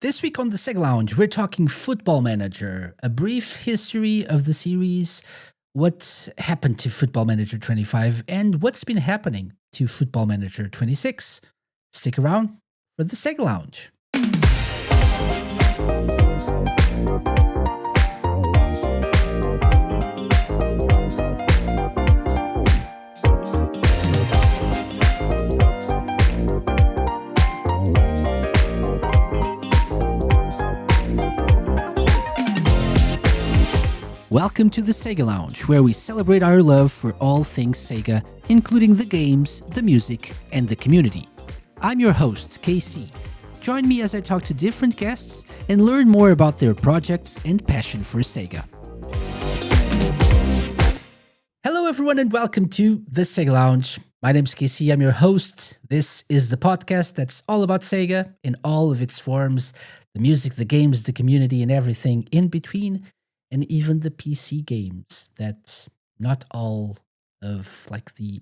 This week on the Sega Lounge, we're talking Football Manager, a brief history of the series, what happened to Football Manager 25, and what's been happening to Football Manager 26. Stick around for the Sega Lounge. Welcome to the Sega Lounge, where we celebrate our love for all things Sega, including the games, the music, and the community. I'm your host, KC. Join me as I talk to different guests and learn more about their projects and passion for Sega. Hello, everyone, and welcome to the Sega Lounge. My name's KC. I'm your host. This is the podcast that's all about Sega in all of its forms: the music, the games, the community, and everything in between. And even the PC games that not all of the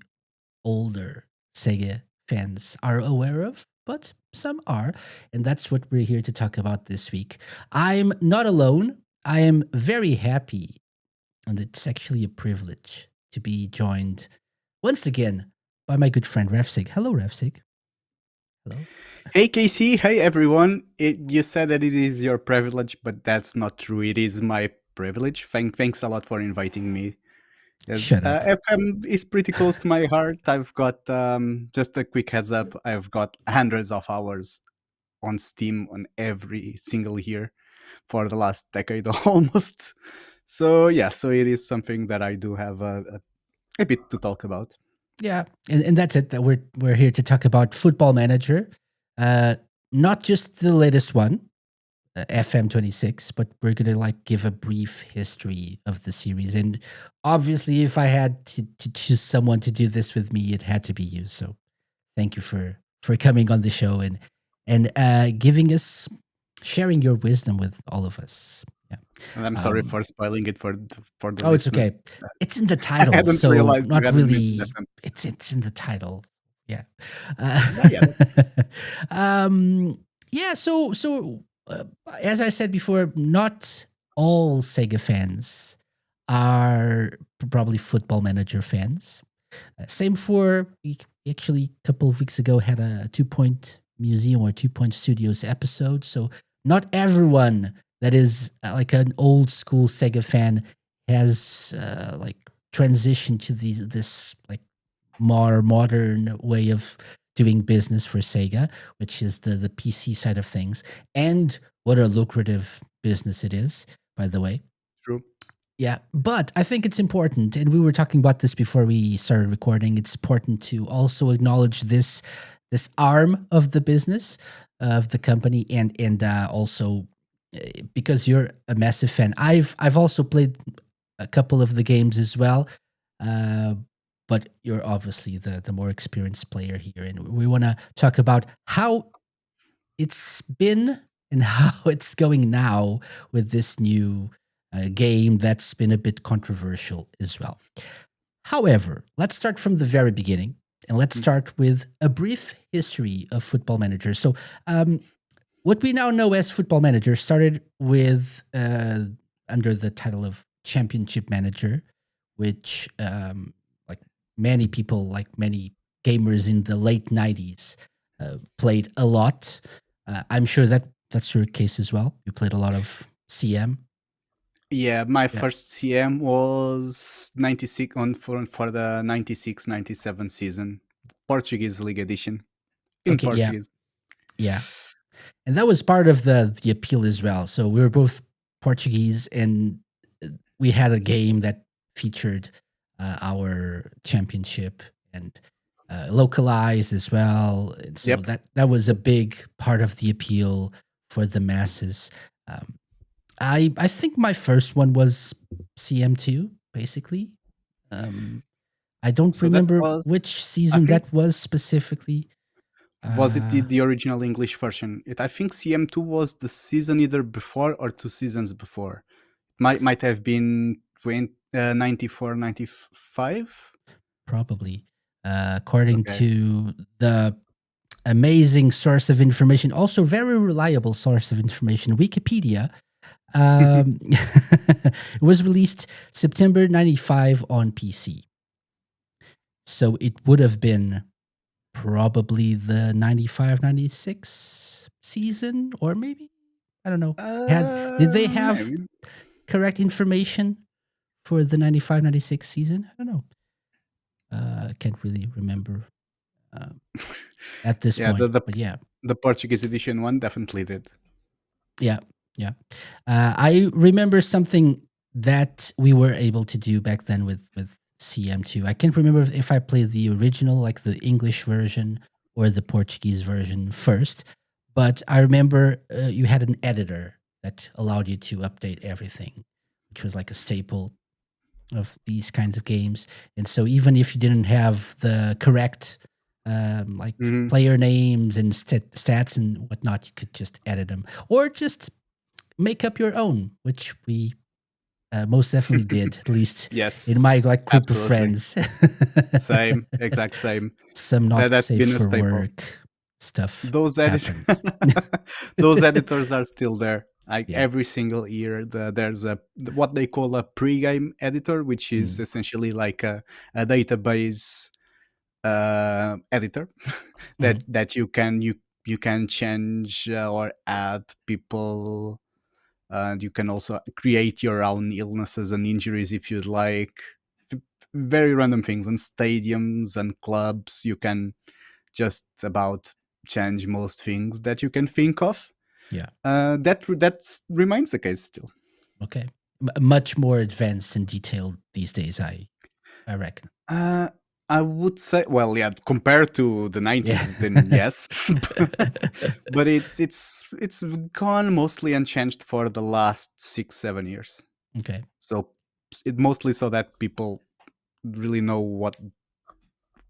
older Sega fans are aware of, but some are. And that's what we're here to talk about this week. I'm not alone. I am very happy, and it's actually a privilege to be joined once again by my good friend Ravsieg. Hello, Ravsieg. Hello. Hey, Casey. Hey, everyone. You said that it is your privilege, but that's not true. It is my privilege. Thanks a lot for inviting me. Yes, Shut up. FM is pretty close to my heart. I've got, just a quick heads up, I've got hundreds of hours on Steam on every single year for the last decade almost. So yeah, so it is something that I do have a bit to talk about. Yeah, and that's it. That we're here to talk about Football Manager, not just the latest one, FM26, but we're gonna give a brief history of the series. And obviously, if I had to choose someone to do this with me, it had to be you. So thank you for coming on the show and giving us, sharing your wisdom with all of us. Yeah. And I'm sorry for spoiling it for the Oh, it's okay. listeners. It's in the title, hadn't so realized you not hadn't really. mentioned FM. It's in the title. Yeah. Yeah. Yeah. So as I said before, not all Sega fans are probably Football Manager fans. Same for, we actually a couple of weeks ago had a 2 Point Museum or 2 Point Studios episode. So not everyone that is like an old school Sega fan has transitioned to this more modern way of doing business for Sega, which is the PC side of things. And what a lucrative business it is, by the way. True. Yeah, but I think it's important, and we were talking about this before we started recording. It's important to also acknowledge this arm of the business of the company, and also because you're a massive fan. I've also played a couple of the games as well, but you're obviously the more experienced player here, and we want to talk about how it's been and how it's going now with this new game that's been a bit controversial as well. However, let's start from the very beginning, and let's start with a brief history of Football Manager. So, what we now know as Football Manager started with under the title of Championship Manager, which many people, many gamers in the late 90s, played a lot. I'm sure that's your case as well. You played a lot of CM. Yeah, my first CM was 96 for the 96-97 season, Portuguese League edition in Portuguese. Yeah. And that was part of the appeal as well. So we were both Portuguese, and we had a game that featured our championship and localized as well. And so that was a big part of the appeal for the masses. I think my first one was CM2, basically. I don't remember which season that was specifically. Was it the original English version? I think CM2 was the season either before or 2 seasons before. Might have been 94, 95? Probably. According to the amazing source of information, also very reliable source of information, Wikipedia. It was released September 95 on PC. So it would have been probably the 95-96 season, or maybe, I don't know. Did they have Maybe. correct information for the 95-96 season? I don't know. Can't really remember at this Yeah, point, but yeah. the Portuguese edition one definitely did. Yeah, yeah. I remember something that we were able to do back then with CM2. I can't remember if I played the original, like the English version, or the Portuguese version first. But I remember you had an editor that allowed you to update everything, which was like a staple of these kinds of games. And so even if you didn't have the correct like Mhm. player names and stats and whatnot, you could just edit them or just make up your own, which we most definitely did, at least in Yes, my like group of absolutely. friends. Same, exact same. Some not That's safe been a for staple. work stuff Those edit happened. those editors are still there. Like Yeah. every single year, there's what they call a pre-game editor, which is Mm. essentially like a database editor Mhm. that you can change or add people, and you can also create your own illnesses and injuries if you'd like. Very random things, and stadiums and clubs. You can just about change most things that you can think of. Yeah. That remains the case still. Okay. Much more advanced and detailed these days, I reckon. Uh, I would say, well, yeah, compared to the Yeah. '90s, then yes, but it's gone mostly unchanged for the last 6 7 years. Okay. So it mostly so that people really know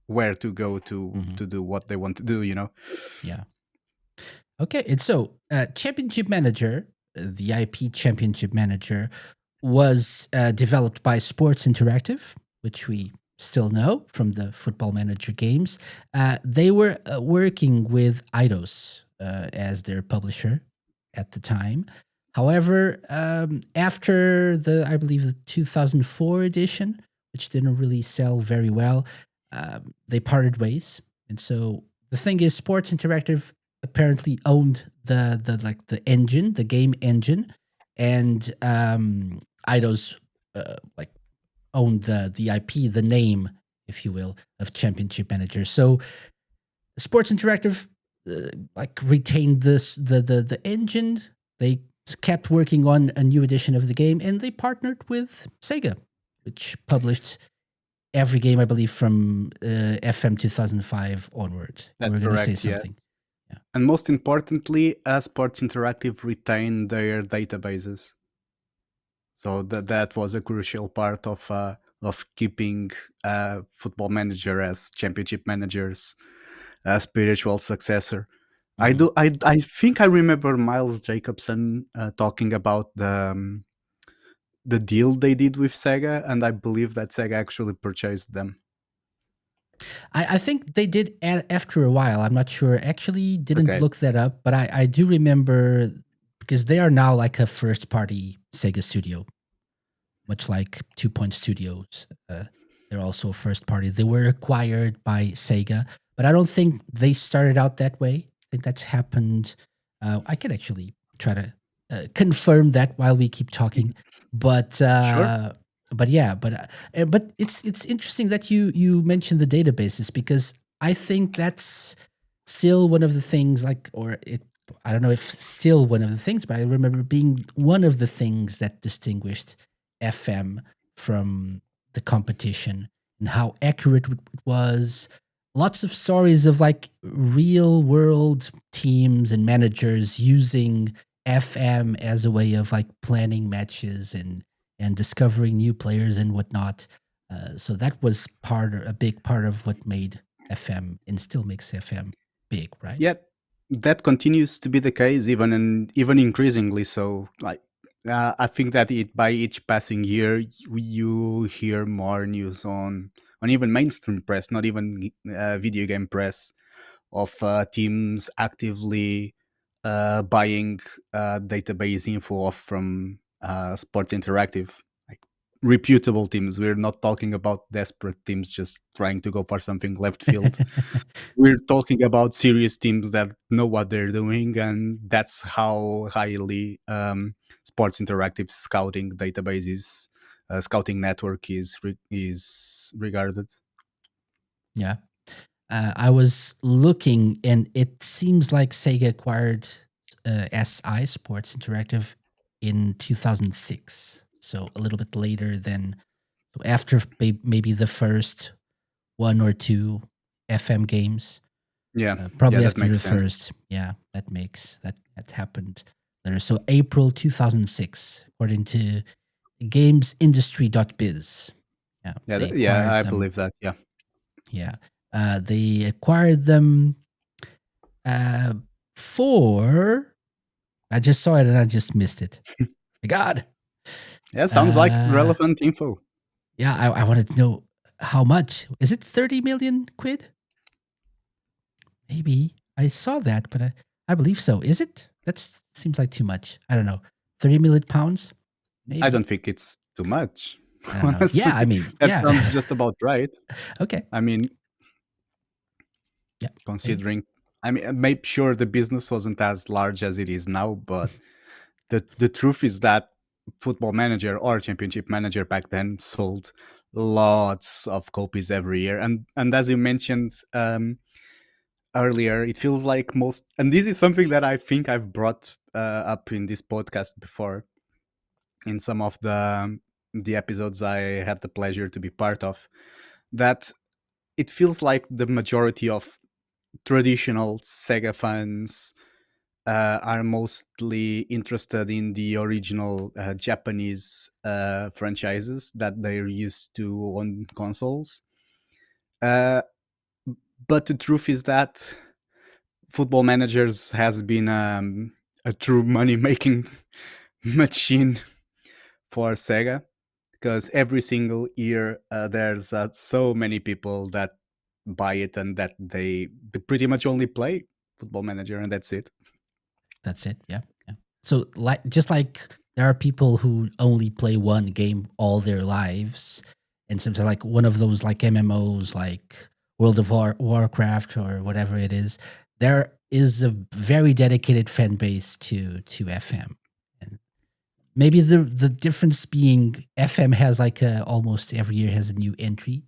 where to go Mhm. to do what they want to do. You know. Yeah. Okay, and so Championship Manager, the IP Championship Manager, was developed by Sports Interactive, which we still know from the Football Manager games. They were working with Eidos as their publisher at the time. However, after I believe the 2004 edition, which didn't really sell very well, they parted ways. And so the thing is, Sports Interactive apparently owned the engine, the game engine, and Eidos like owned the IP, the name, if you will, of Championship Manager. So Sports Interactive like retained the engine. They kept working on a new edition of the game, and they partnered with Sega, which published every game, I believe, from FM 2005 onward. You That's were going to say correct. something. Yes. Yeah. And most importantly, Sports Interactive retained their databases. So that was a crucial part of keeping Football Manager as Championship Manager's spiritual successor. Mhm. I think I remember Miles Jacobson talking about the deal they did with Sega, and I believe that Sega actually purchased them. I think they did after a while. I'm not sure. Actually, didn't Okay, look that up, but I do remember because they are now like a first party Sega studio, much like Two Point Studios. They're also a first party. They were acquired by Sega, but I don't think they started out that way. I think that's happened. I can actually try to confirm that while we keep talking, but sure. uh, but yeah, but it's interesting that you mentioned the databases because I think that's still one of the things like or it. I don't know if still one of the things, but I remember being one of the things that distinguished FM from the competition and how accurate it was. Lots of stories of like real world teams and managers using FM as a way of like planning matches and discovering new players and whatnot. So that was a big part of what made FM and still makes FM big, right? Yet that continues to be the case, even increasingly so. Like I think that by each passing year, you hear more news on even mainstream press, not even video game press, of teams actively buying database info off from Sports Interactive, like reputable teams. We're not talking about desperate teams just trying to go for something left field. We're talking about serious teams that know what they're doing, and that's how highly Sports Interactive scouting databases, scouting network is regarded. Yeah. I was looking, and it seems like Sega acquired SI Sports Interactive in 2006. So a little bit later than, so after maybe the first one or two FM games. Yeah, yeah, Probably that after makes the sense. first. Yeah, that happened later. So April 2006, according to gamesindustry.biz. Yeah, Yeah, they yeah, acquired I them. believe that. Yeah, Yeah. They acquired them uh, for. I just saw it and I just missed it. My God. yeah, sounds like Uh, relevant info. yeah, I wanted to know how much. Is it 30 million quid? Maybe. I saw that, but I believe so. Is it? That seems like too much. I don't know. 30 million pounds? I Maybe. don't think it's too much. I don't know. Honestly, Yeah, I mean, that yeah. sounds just about right. Okay. I mean, Yeah. Maybe. considering, I mean, maybe sure the business wasn't as large as it is now, but the truth is that Football Manager or Championship Manager back then sold lots of copies every year, and as you mentioned earlier, it feels like most, and this is something that I think I've brought up in this podcast before in some of the episodes I had the pleasure to be part of, that it feels like the majority of traditional Sega fans are mostly interested in the original Japanese franchises that they're used to on consoles. Uh, but the truth is that Football Managers has been a true money making machine for Sega, because every single year there's so many people that buy it and that they pretty much only play Football Manager and that's it. That's it. Yeah. Yeah. So, like, just like there are people who only play one game all their lives, and sometimes like one of those like MMOs, like World of Warcraft or whatever it is, there is a very dedicated fan base to FM. And maybe the difference being FM has like almost every year has a new entry,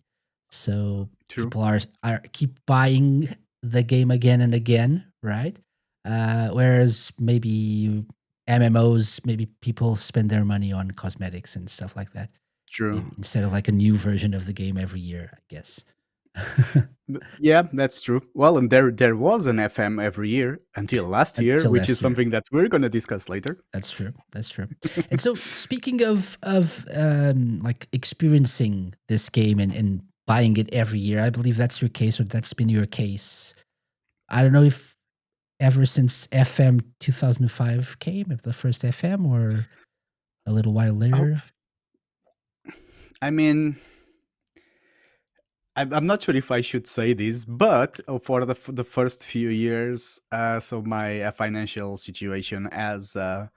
so True. people are keep buying the game again and again, right? Whereas maybe MMOs, maybe people spend their money on cosmetics and stuff like that, True. maybe instead of like a new version of the game every year, I guess. Yeah, that's true. Well, and there was an FM every year until last year, Until which is last year. something that we're going to discuss later. That's true. That's true. And so, speaking of like experiencing this game and buying it every year, I believe that's your case, or that's been your case. I don't know if ever since FM 2005 came, if the first FM, or a little while Oh, later. I mean, I'm not sure if I should say this, but for the first few years, so my financial situation as a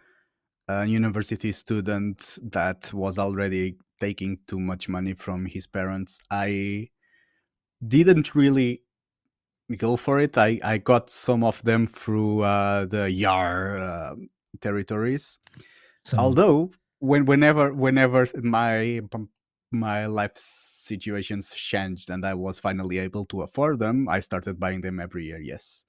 university student that was already taking too much money from his parents, I didn't really go for it. I got some of them through the YAR territories. Some Although whenever my life situations changed and I was finally able to afford them, I started buying them every year. Yes,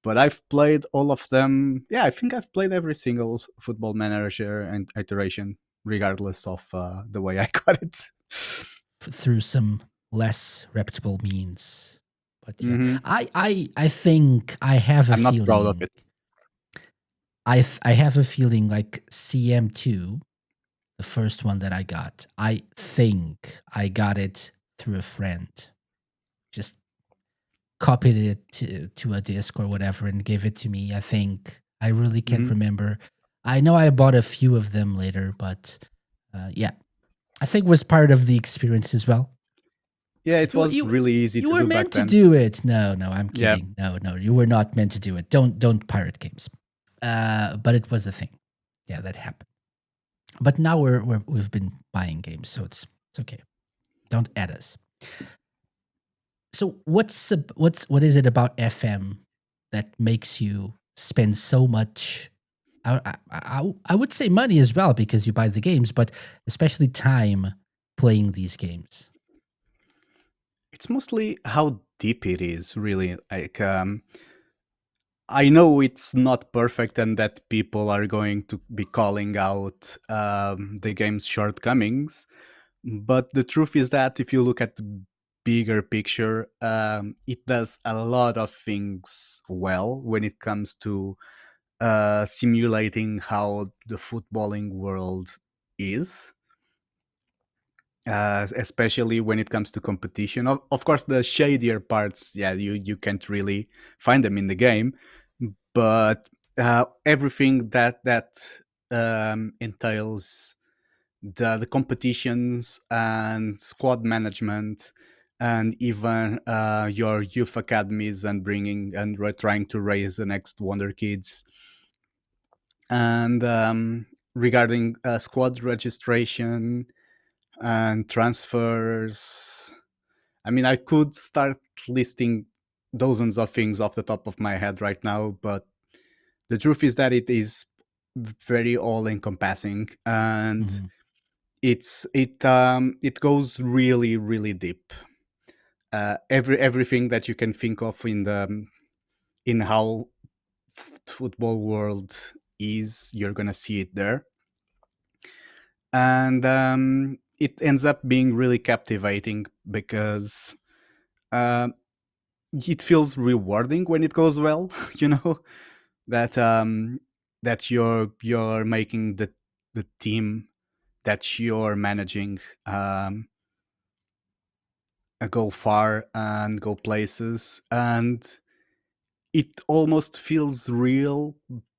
but I've played all of them. Yeah, I think I've played every single Football Manager and iteration, regardless of the way I got it. through some less reputable means. But yeah, Hmm. I think I have a I'm not proud of feeling. it. I have a feeling like CM2, the first one that I got, I think I got it through a friend. Just copied it to a disc or whatever and gave it to me. I think I really can't Hmm. remember. I know I bought a few of them later, but yeah, I think it was part of the experience as well. Yeah, it You was you really easy you to were do back meant to then. do it. No, no, I'm Yeah, kidding. No, no, you were not meant to do it. Don't pirate games. But it was a thing. Yeah, that happened. But now we've been buying games, so it's okay. Don't add us. So what is it about FM that makes you spend so much? I would say money as well because you buy the games, but especially time playing these games. it's mostly how deep it is, really. Like, I know it's not perfect and that people are going to be calling out the game's shortcomings, but the truth is that if you look at the bigger picture, it does a lot of things well when it comes to simulating how the footballing world is, especially when it comes to competition. Of course, the shadier parts, yeah, you can't really find them in the game, but everything that entails the competitions and squad management, and even your youth academies and bringing and trying to raise the next wonder kids, and regarding squad registration and transfers. I mean, I could start listing dozens of things off the top of my head right now, but the truth is that it is very all encompassing, and Mhm. it goes really really deep. Everything that you can think of in how football world is, you're gonna see it there, and it ends up being really captivating because um, it feels rewarding when it goes well. You know that that you're making the team that you're managing go far and go places, and it almost feels real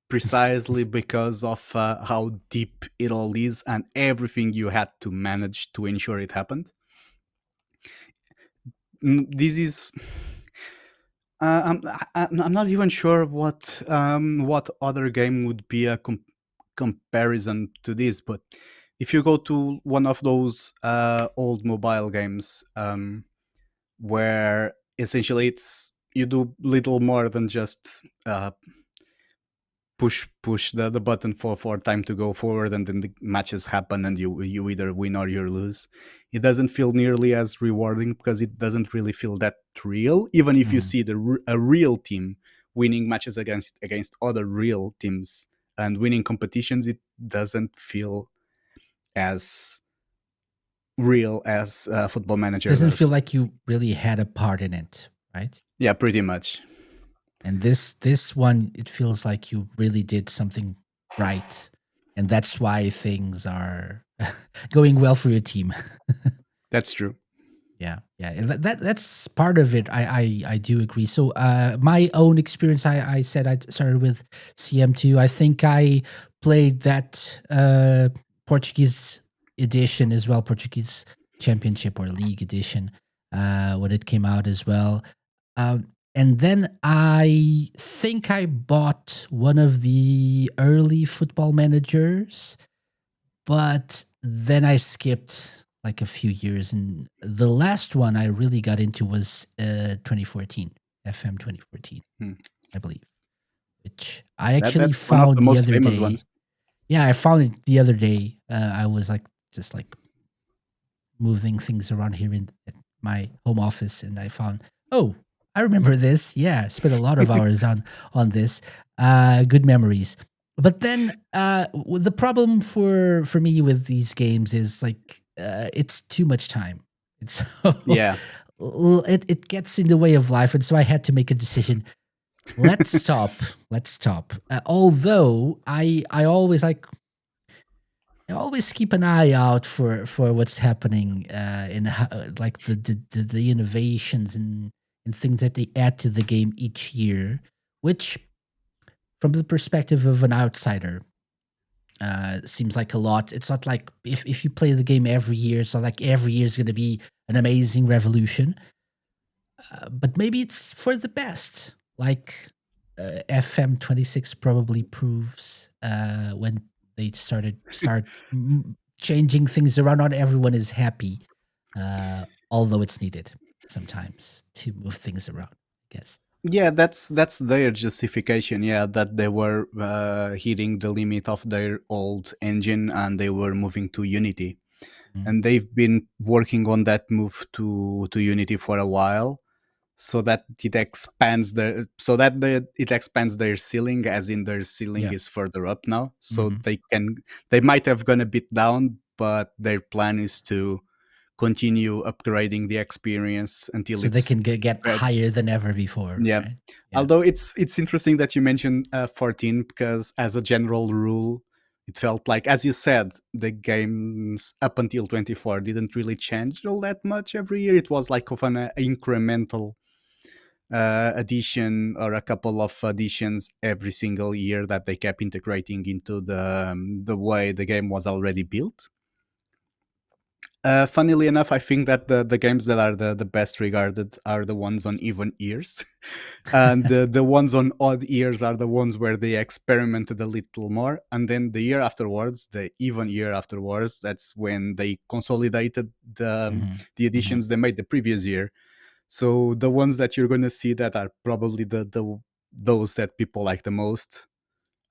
precisely because of how deep it all is and everything you had to manage to ensure it happened. This is I'm not even sure what other game would be a comparison to this, but if you go to one of those old mobile games, where essentially it's you do little more than just push the button for time to go forward, and then the matches happen and you either win or you lose. It doesn't feel nearly as rewarding because it doesn't really feel that real, even if you Mhm. see a real team winning matches against other real teams and winning competitions. It doesn't feel as real as Football Manager Doesn't feel does. like you really had a part in it, right? Yeah, pretty much. And this one, it feels like you really did something right, and that's why things are going well for your team. That's true. Yeah, yeah, and that's part of it. I do agree. So, my own experience, I said I started with CM2. I think I played that Portuguese edition as well, Portuguese Championship or League edition, when it came out as well. And then I think I bought one of the early football managers, but then I skipped like a few years, and the last one I really got into was 2014, FM 2014, Hmm. I believe, which I That's actually one of the found the most other famous day. ones. Yeah, I found it the other day. I was like just like moving things around here in at my home office, and I found, oh, I remember this. Yeah, spent a lot of hours on this. Good memories. But then the problem for me with these games is like it's too much time. It's so Yeah. it gets in the way of life, and so I had to make a decision. Let's stop. Let's stop. Although I always like I always keep an eye out for what's happening in like the innovations and things that they add to the game each year, which from the perspective of an outsider, Seems like a lot. It's not like if you play the game every year, it's not like every year is going to be an amazing revolution. But maybe it's for the best. Like FM26 probably proves when they start changing things around. Not everyone is happy, although it's needed sometimes to move things around. I guess. Yeah, that's their justification. Yeah, that they were hitting the limit of their old engine and they were moving to Unity, Mm. and they've been working on that move to Unity for a while, so that it expands their ceiling, as in their ceiling Yeah. is further up now, so Hmm. they might have gone a bit down, but their plan is to continue upgrading the experience until So they it's can get better. higher than ever before, Yeah. right? Yeah. Although it's interesting that you mentioned 14, because as a general rule, it felt like, as you said, the games up until 24 didn't really change all that much every year. It was like of an incremental addition, or a couple of additions every single year, that they kept integrating into the way the game was already built. Funnily enough, I think that the games that are the best regarded are the ones on even years. And the ones on odd years are the ones where they experimented a little more. And then the year afterwards, the even year afterwards, that's when they consolidated Hmm. the Hmm. additions they made the previous year. So the ones that you're going to see that are probably the those that people like the most,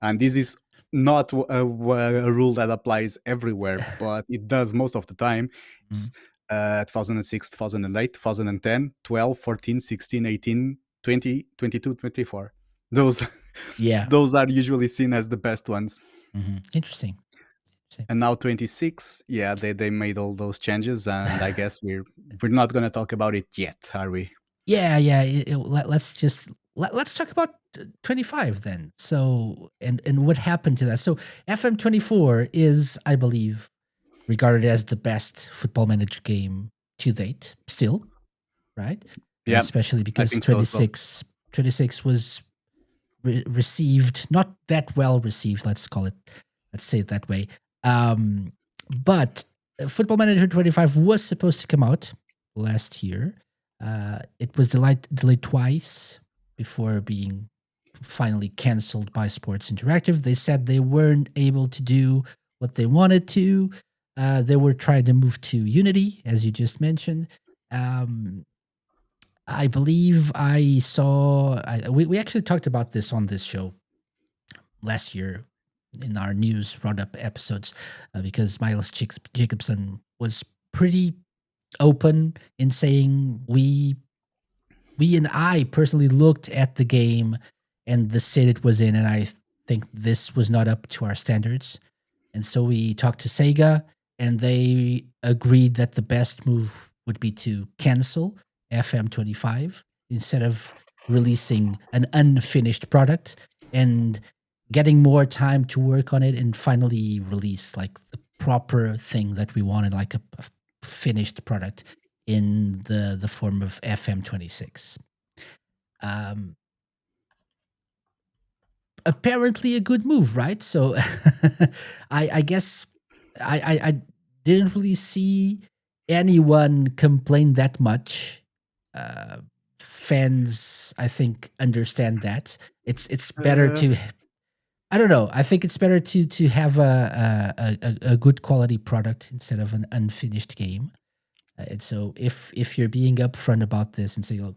and this is not a rule that applies everywhere, but it does most of the time. It's 2006, 2008, 2010, 12, 14, 16, 18, 20, 22, 24. Those Yeah. those are usually seen as the best ones. Interesting. Interesting. And now 26, yeah, they made all those changes, and I guess we're not going to talk about it yet, are we? Yeah, yeah. Let's just let's talk about 25 then. So and what happened to that? So FM24 is, I believe, regarded as the best football manager game to date. Still, right? Yeah, Especially I because think so as well. 26 was received not that well received. Let's call it. Let's say it that way. Um, but Football Manager 25 was supposed to come out last year. It was delayed twice before being finally canceled by Sports Interactive. They said they weren't able to do what they wanted to. They were trying to move to Unity, as you just mentioned. Um, I believe I saw. We actually talked about this on this show last year in our news roundup episodes because Miles Jacobson was pretty open in saying we and I personally looked at the game and the state it was in, and I think this was not up to our standards. And so we talked to Sega, and they agreed that the best move would be to cancel FM25 instead of releasing an unfinished product and getting more time to work on it and finally release like the proper thing that we wanted, like a finished product in the form of FM26. Um, Apparently a good move, right? So I guess I didn't really see anyone complain that much. Uh, Fans, I think, understand that it's better Uh, to. I don't know. I think it's better to have a good quality product instead of an unfinished game. And so if you're being upfront about this and say, look,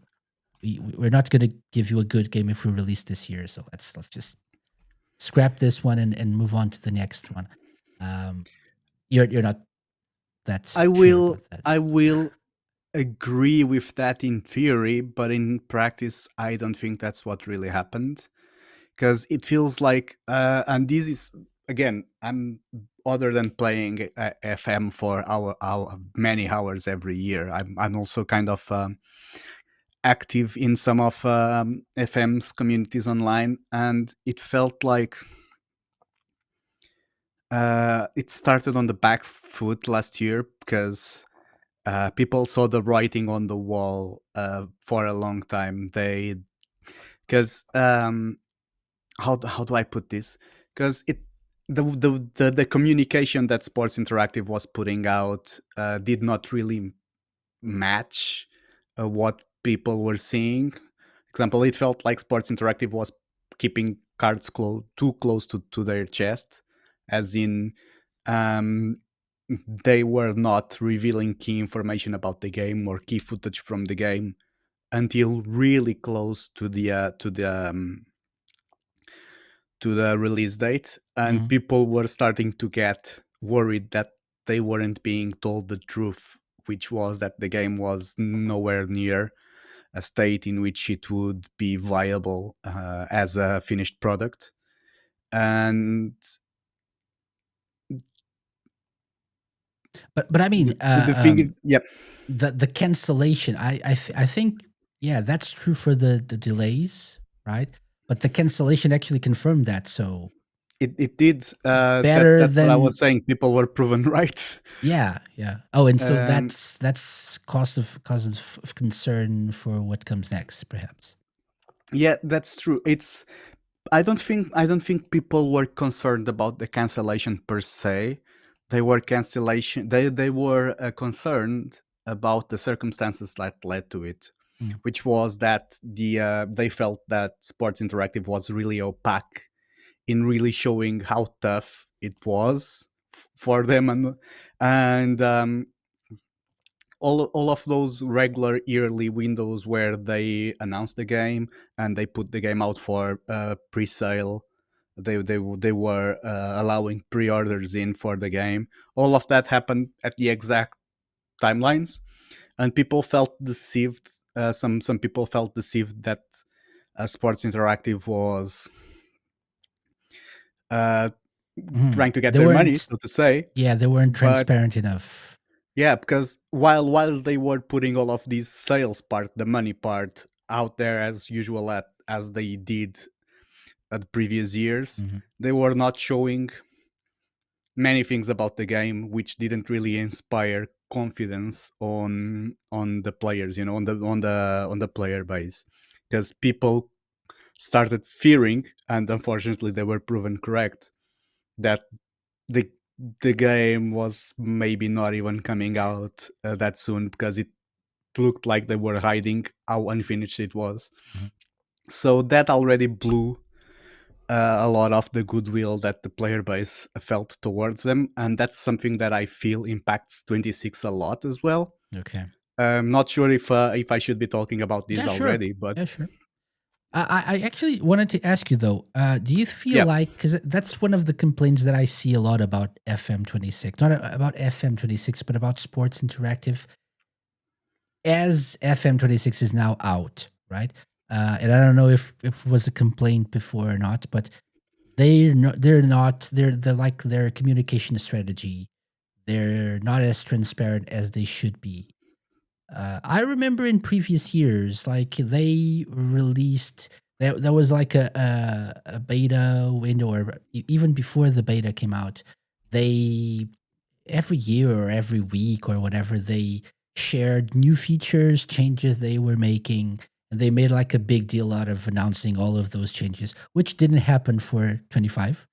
we're not going to give you a good game if we release this year, so let's just scrap this one and move on to the next one. Um, you're not that I sure will about that. I will agree with that in theory, but in practice, I don't think that's what really happened. Because it feels like, and this is, again, I'm, other than playing FM for many hours every year, I'm also kind of active in some of FM's communities online, and it felt like it started on the back foot last year, because people saw the writing on the wall for a long time. Because how do I put this? Because the communication that Sports Interactive was putting out did not really match what people were seeing. Example, it felt like Sports Interactive was keeping cards too close to their chest, as in um, they were not revealing key information about the game or key footage from the game until really close to the release date, and Mhm. people were starting to get worried that they weren't being told the truth, which was that the game was nowhere near a state in which it would be viable as a finished product. And But I mean, the thing is, yeah, the cancellation. I think yeah, that's true for the delays, right? But the cancellation actually confirmed that. So it did. better That's what I than was saying. People were proven right. yeah, yeah. Oh, and so Um, that's cause of concern for what comes next, perhaps. yeah, that's true. It's I don't think people were concerned about the cancellation per se. They were cancellation. They were concerned about the circumstances that led to it, Mm. which was that they felt that Sports Interactive was really opaque in really showing how tough it was for them, and all of those regular yearly windows where they announce the game and they put the game out for pre-sale. They were allowing pre-orders in for the game. All of that happened at the exact timelines, and people felt deceived. Some people felt deceived that Sports Interactive was uh, Mhm. trying to get They their money, weren't so to say. yeah, they weren't But transparent enough. yeah, because while they were putting all of these sales part, the money part out there as usual as they did at previous years, Mhm. they were not showing many things about the game which didn't really inspire confidence on the players, on the player base, because people started fearing, and unfortunately they were proven correct, that the the game was maybe not even coming out that soon, because it looked like they were hiding how unfinished it was. Mhm. So that already blew a lot of the goodwill that the player base felt towards them, and that's something that I feel impacts 26 a lot as well. Okay. I'm not sure if I should be talking about this Yeah, sure. already, but Yeah, sure. I actually wanted to ask you though. Do you feel yeah, like because that's one of the complaints that I see a lot about FM26, not about FM26, but about Sports Interactive as FM26 is now out, right? And I don't know if it was a complaint before or not, but they're like their communication strategy. They're not as transparent as they should be. I remember in previous years, like they released there was like a beta window, or even before the beta came out, they every year or every week or whatever they shared new features, changes they were making, and they made like a big deal out of announcing all of those changes, which didn't happen for 25,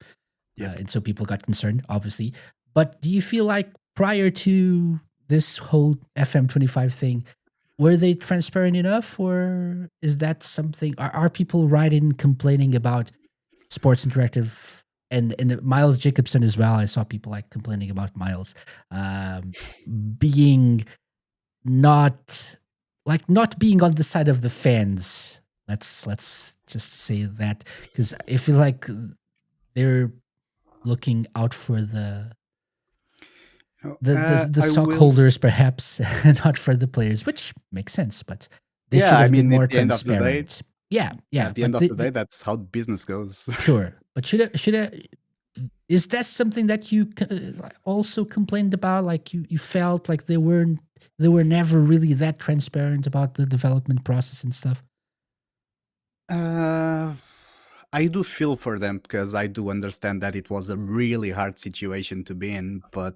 yep. and so people got concerned, obviously. But do you feel like prior to this whole FM25 thing, were they transparent enough, or is that something? Are people writing complaining about Sports Interactive and Miles Jacobson as well? I saw people like complaining about Miles um, being not not being on the side of the fans. Let's just say that, because I feel like they're looking out for the I will. stockholders, perhaps, not for the players, which makes sense. But they Yeah, should I have been mean, more at the end of the day, transparent. Yeah, yeah. at the end But of the day, that's how business goes. sure. But is that something that you also complained about? Like you felt like they were never really that transparent about the development process and stuff. uh, I do feel for them because I do understand that it was a really hard situation to be in, but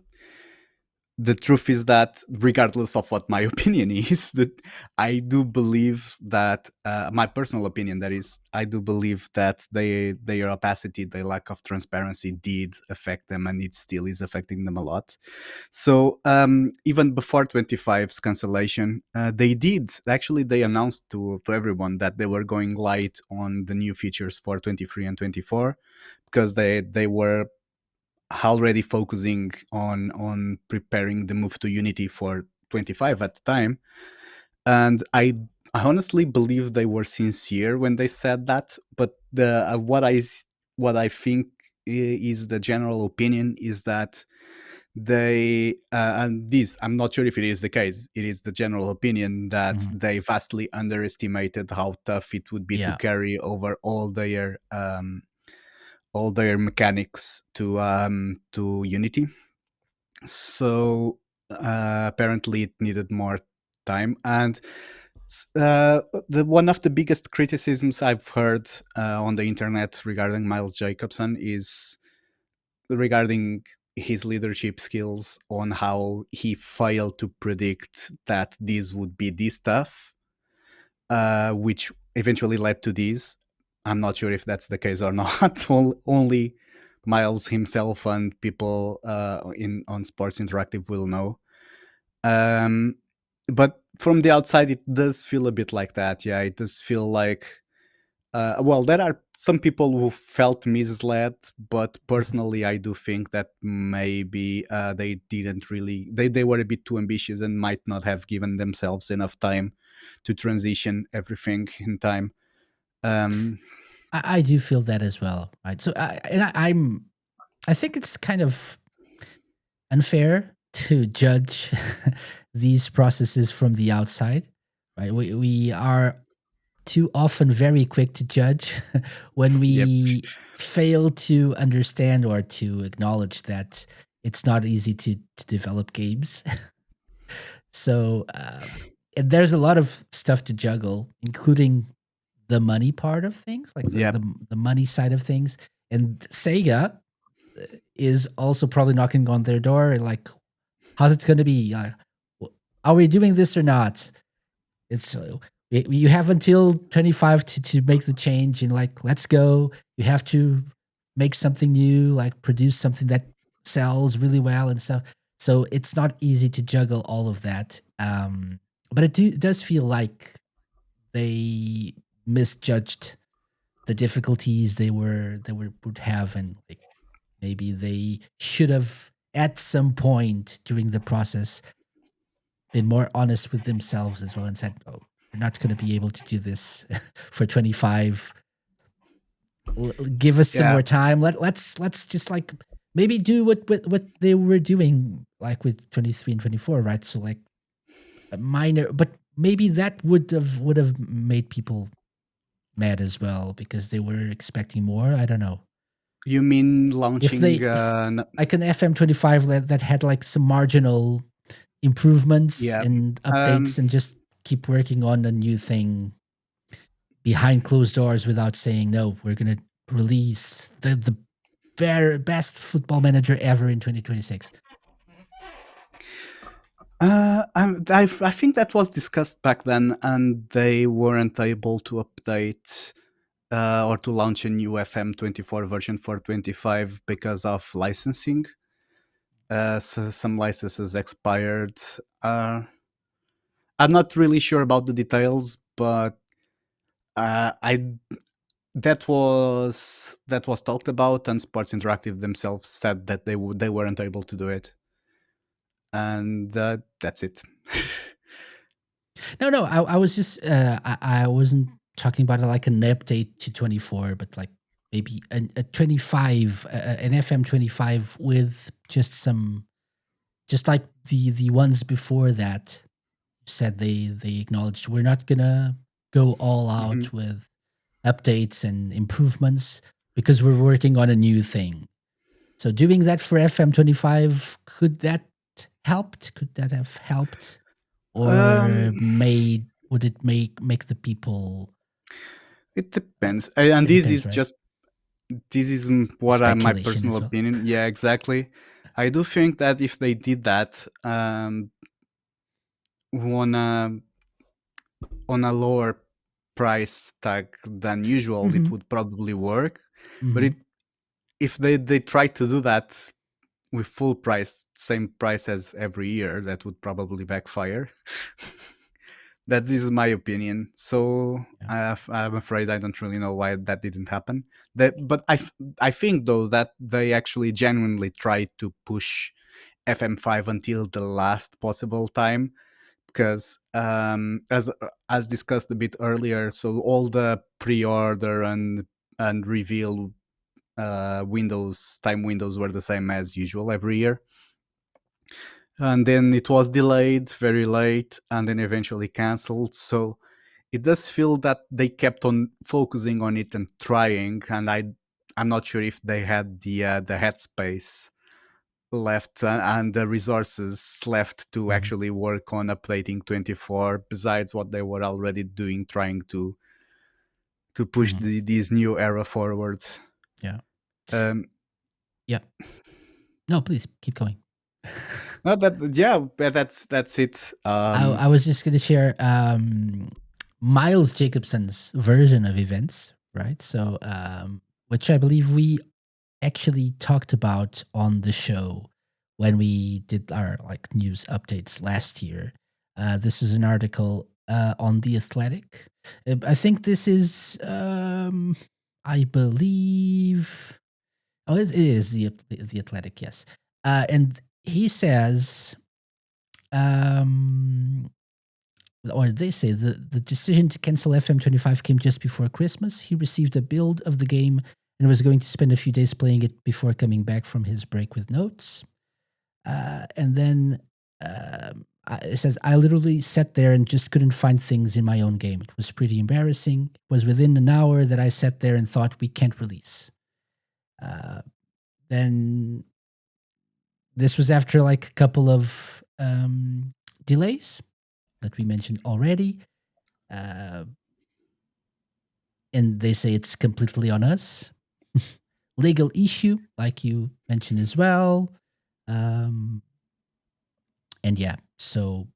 the truth is that regardless of what my opinion is, that I do believe that my personal opinion, that is, I do believe that their opacity, their lack of transparency did affect them, and it still is affecting them a lot. So even before 25's cancellation, they announced to everyone that they were going light on the new features for 23 and 24, because they were already focusing on preparing the move to Unity for 25 at the time. And I honestly believe they were sincere when they said that. But the what I think is the general opinion is that they and this, I'm not sure if it is the case, it is the general opinion that Mhm. they vastly underestimated how tough it would be to Yeah. carry over all their mechanics to Unity. So apparently it needed more time. And the one of the biggest criticisms I've heard on the internet regarding Miles Jacobson is regarding his leadership skills, on how he failed to predict that this would be this tough, which eventually led to this. I'm not sure if that's the case or not. Only Miles himself and people in on Sports Interactive will know. Um, but from the outside, it does feel a bit like that. Yeah, it does feel like well, there are some people who felt misled, but Mhm. personally, I do think that maybe they didn't really. They were a bit too ambitious and might not have given themselves enough time to transition everything in time. Um, I do feel that as well, right? So I think it's kind of unfair to judge these processes from the outside, right? We are too often very quick to judge when yep. we fail to understand or to acknowledge that it's not easy to develop games. So and there's a lot of stuff to juggle, including the money part of things, like Yep. the money side of things. And Sega is also probably knocking on their door, like, how's it going to be? Are we doing this or not? It's you have until 25 to make the change, and like, let's go. You have to make something new, like produce something that sells really well and stuff. So it's not easy to juggle all of that. But does feel like they misjudged the difficulties they would have, and like maybe they should have at some point during the process been more honest with themselves as well and said, "Oh, we're not going to be able to do this for 25. Give us some Yeah. more time. Let's just like maybe do what they were doing like with 23 and 24, right? So like a minor, but maybe that would have made people mad as well because they were expecting more. I don't know. You mean If launching? they, if like an FM25 that had like some marginal improvements Yeah. and Um, updates and just keep working on a new thing behind closed doors without saying no, we're gonna release the best football manager ever in 2026. I think that was discussed back then, and they weren't able to update or to launch a new FM24 version for 25 because of licensing. So some licenses expired. Uh, I'm not really sure about the details, but I that was talked about, and Sports Interactive themselves said that they weren't able to do it, and that's it. No, I was just I wasn't talking about like an update to 24, but like maybe a 25, an FM 25 with just some, just like the ones before that said they acknowledged we're not gonna go all Mhm. out with updates and improvements because we're working on a new thing. So doing that for FM25, could that helped? Could that have helped? Or Um, would it make the people, it depends, and it depends, right? this is what my Speculation personal as well. opinion. Yeah, exactly. I do think that if they did that on a lower price tag than usual, it Hmm. would probably work. But Hmm. if they try to do that with full price, same price as every year, that would probably backfire. That is my opinion. So Yeah. I'm afraid I don't really know why that didn't happen. But I think though that they actually genuinely tried to push FM5 until the last possible time, because as discussed a bit earlier, so all the pre-order and reveal windows time windows were the same as usual every year, and then it was delayed very late and then eventually cancelled. So it does feel that they kept on focusing on it and trying, and I'm not sure if they had the headspace left and the resources left to Hmm. actually work on updating 24 besides what they were already doing, trying to push Hmm. this new era forward. Yeah. um Yeah. No, please keep going. no, that yeah, that's it. I was just going to share Miles Jacobson's version of events, right? So, which I believe we actually talked about on the show when we did our like news updates last year. This is an article on the Athletic. I think this is, I believe, oh, it is the Athletic, yes. And he says, um, or they say the decision to cancel FM25 came just before Christmas. He received a build of the game and was going to spend a few days playing it before coming back from his break with notes. And then it says, I literally sat there and just couldn't find things in my own game. It was pretty embarrassing. It was within an hour that I sat there and thought, we can't release. Uh, then this was after like a couple of delays that we mentioned already. Uh, and they say it's completely on us. Legal issue, like you mentioned as well. Um, and yeah, so,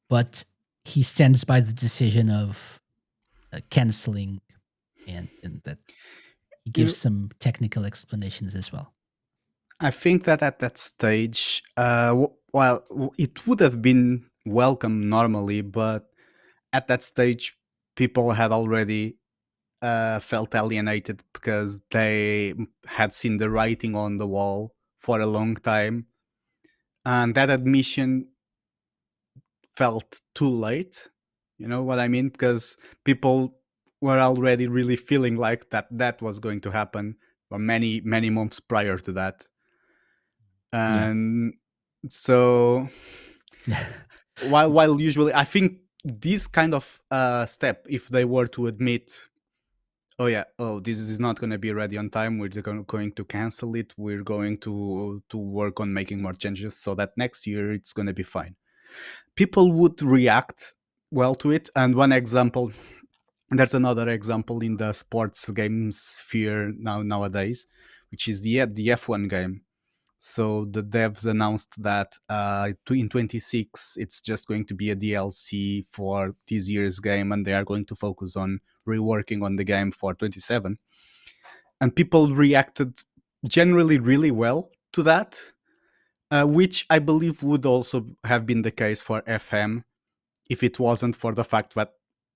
but he stands by the decision of canceling, and that he you gives know, some technical explanations as well. I think that at that stage, it would have been welcome normally, but at that stage people had already felt alienated because they had seen the writing on the wall for a long time, and that admission felt too late. You know what I mean? Because people were already really feeling like that was going to happen for many months prior to that. Yeah. And so while usually I think this kind of step, if they were to admit, oh yeah, oh this is not going to be ready on time, we're going to cancel it, we're going to work on making more changes so that next year it's going to be fine, people would react well to it. And one example, there's another example in the sports game sphere nowadays, which is the F1 game. So the devs announced that in 26 it's just going to be a DLC for this year's game, and they are going to focus on reworking on the game for 27. And people reacted generally really well to that, which I believe would also have been the case for FM if it wasn't for the fact that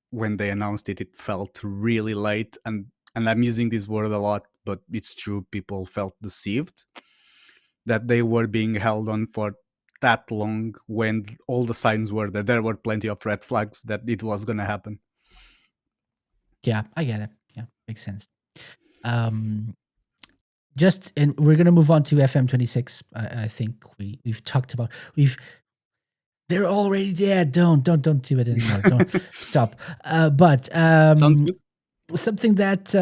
when they announced it, it felt really late. And I'm using this word a lot, but it's true. People felt deceived that they were being held on for that long when all the signs were that there were plenty of red flags that it was going to happen. Yeah, I get it. Yeah, makes sense. Um, just and we're gonna move on to FM26. I think we've talked about we've they're already dead. Don't do it anymore. Don't stop. But Sounds good. something that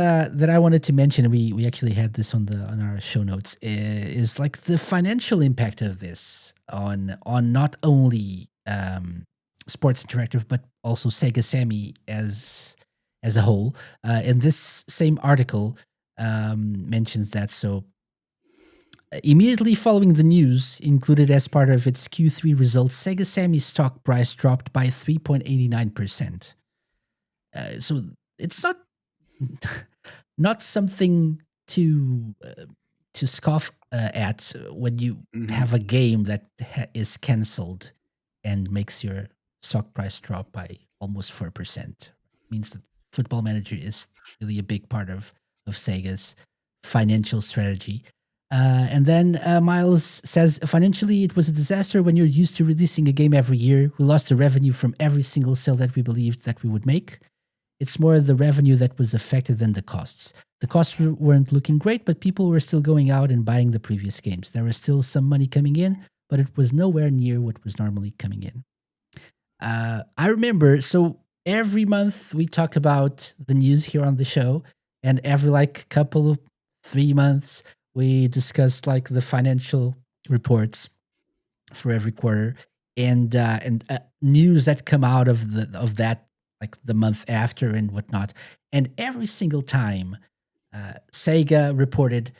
I wanted to mention, we actually had this on our show notes, is like the financial impact of this on not only Sports Interactive but also Sega Sammy as a whole. And this same article mentions that. So Immediately following the news, included as part of its Q3 results, Sega Sammy's stock price dropped by 3.89%. So it's not something to scoff at when you Mhm. have a game that is canceled and makes your stock price drop by almost 4%. Means that Football Manager is really a big part of Sega's financial strategy. And then Miles says, financially, it was a disaster when you're used to releasing a game every year. We lost the revenue from every single sale that we believed that we would make. It's more the revenue that was affected than the costs. The costs weren't looking great, but people were still going out and buying the previous games. There was still some money coming in, but it was nowhere near what was normally coming in. I remember, so every month we talk about the news here on the show, and every like couple of 3 months we discuss like the financial reports for every quarter, and news that come out of that, like the month after and whatnot. And every single time, Sega reported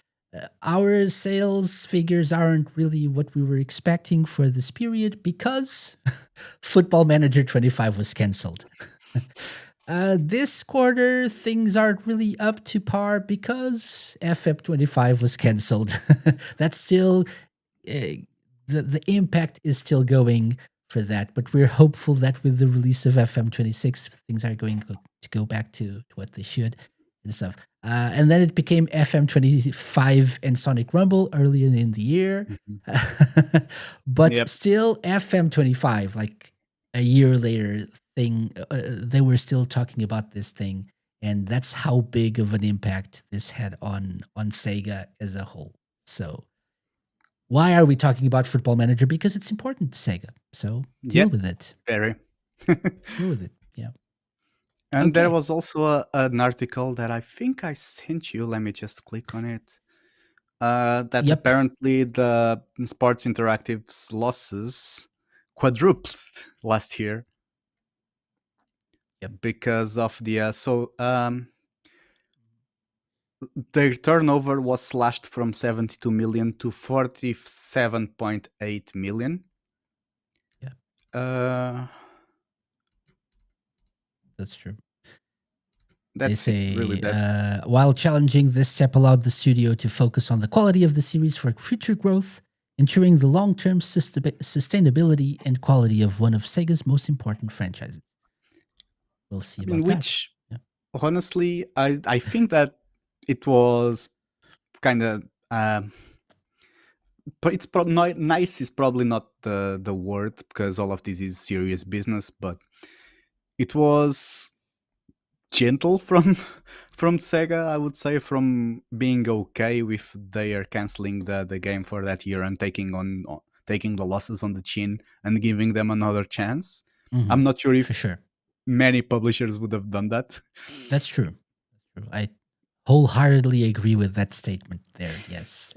our sales figures aren't really what we were expecting for this period because Football Manager 25 was canceled. This quarter, things aren't really up to par because FF25 was canceled. That's still the impact is still going for that, but we're hopeful that with the release of FM26, things are going to go back to what they should and stuff. And then it became FM25 and Sonic Rumble earlier in the year. Mhm. But Yep. still, FM25, like a year later, they were still talking about this thing. And that's how big of an impact this had on Sega as a whole. So why are we talking about Football Manager? Because it's important to Sega. So deal Yep. with it. Very. Deal with it. Yeah. And there Okay. was also an article that I think I sent you. Let me just click on it. That Yep. apparently the Sports Interactive's losses quadrupled last year Yep. because of the their turnover was slashed from 72 million to 47.8 million. Yeah. Uh, That's true. They that's it, really. say, That while challenging, this step allowed the studio to focus on the quality of the series for future growth, ensuring the long term sustainability and quality of one of Sega's most important franchises. We'll see I mean, about that. which Yeah. honestly, I think that it was kind of. But it's not nice is probably not the word because all of this is serious business. But it was gentle from from Sega, I would say, from being okay with their canceling the game for that year and taking the losses on the chin and giving them another chance. Hmm. I'm not sure For if sure. many publishers would have done that. That's true. That's true. I wholeheartedly agree with that statement there. Yes.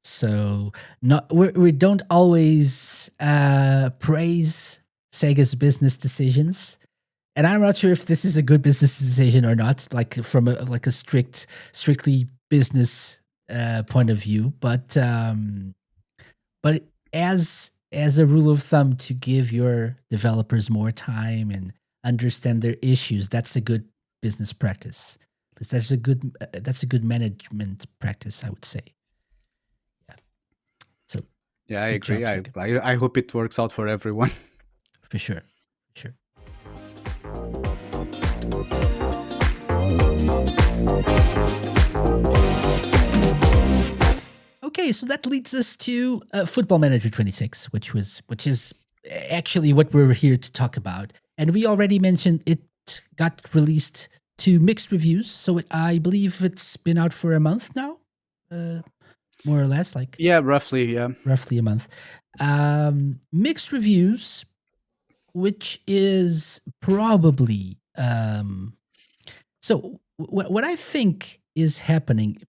So not we don't always praise Sega's business decisions, and I'm not sure if this is a good business decision or not, like from a strictly business point of view. But as a rule of thumb, to give your developers more time and understand their issues, that's a good business practice. That's a good management practice, I would say. Yeah. So Yeah, I good agree. job, I, Sega, I I hope it works out for everyone. for sure, for sure. Okay, so that leads us to Football Manager 26, which is actually what we're here to talk about. And we already mentioned it got released to mixed reviews, so I believe it's been out for a month now, uh, more or less, like Yeah, roughly. Yeah. roughly a month. Mixed reviews, which is probably so. What I think is happening,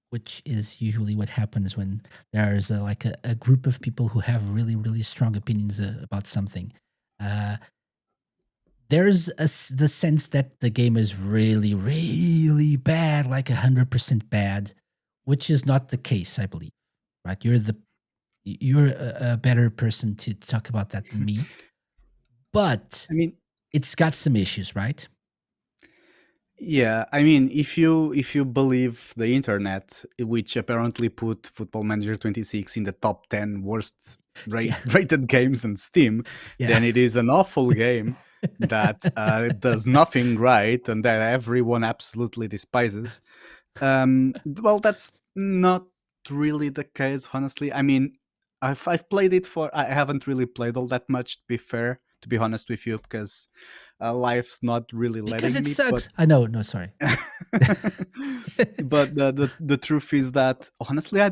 which is usually what happens when there's a group of people who have really really strong opinions about something. Uh, there's the sense that the game is really really bad, like 100% bad, which is not the case, I believe. right? You're a better person to talk about that than me. But I mean, it's got some issues, right? yeah, I mean, if you believe the internet, which apparently put Football Manager 26 in the top 10 worst Yeah, rated games on Steam, yeah. then it is an awful game that does nothing right and that everyone absolutely despises. Well, that's not really the case, honestly. I mean, I've played it for. I haven't really played all that much, to be fair, to be honest with you, because life's not really Because letting it me. But sucks. I know. No, sorry. but the truth is that honestly, I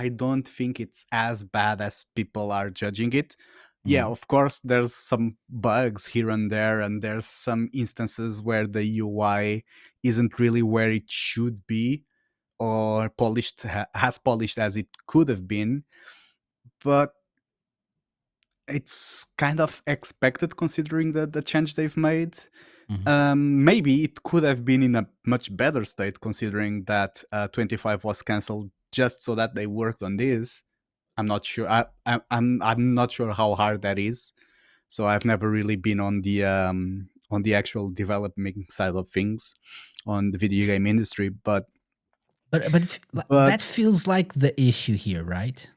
don't think it's as bad as people are judging it. Yeah, Mhm, of course, there's some bugs here and there, and there's some instances where the UI isn't really where it should be or as polished as it could have been. But it's kind of expected considering the change they've made. mhm. Maybe it could have been in a much better state considering that 25 was cancelled just so that they worked on this. I'm not sure. I'm not sure how hard that is. So I've never really been on the actual developing side of things on the video game industry. But That feels like the issue here, right?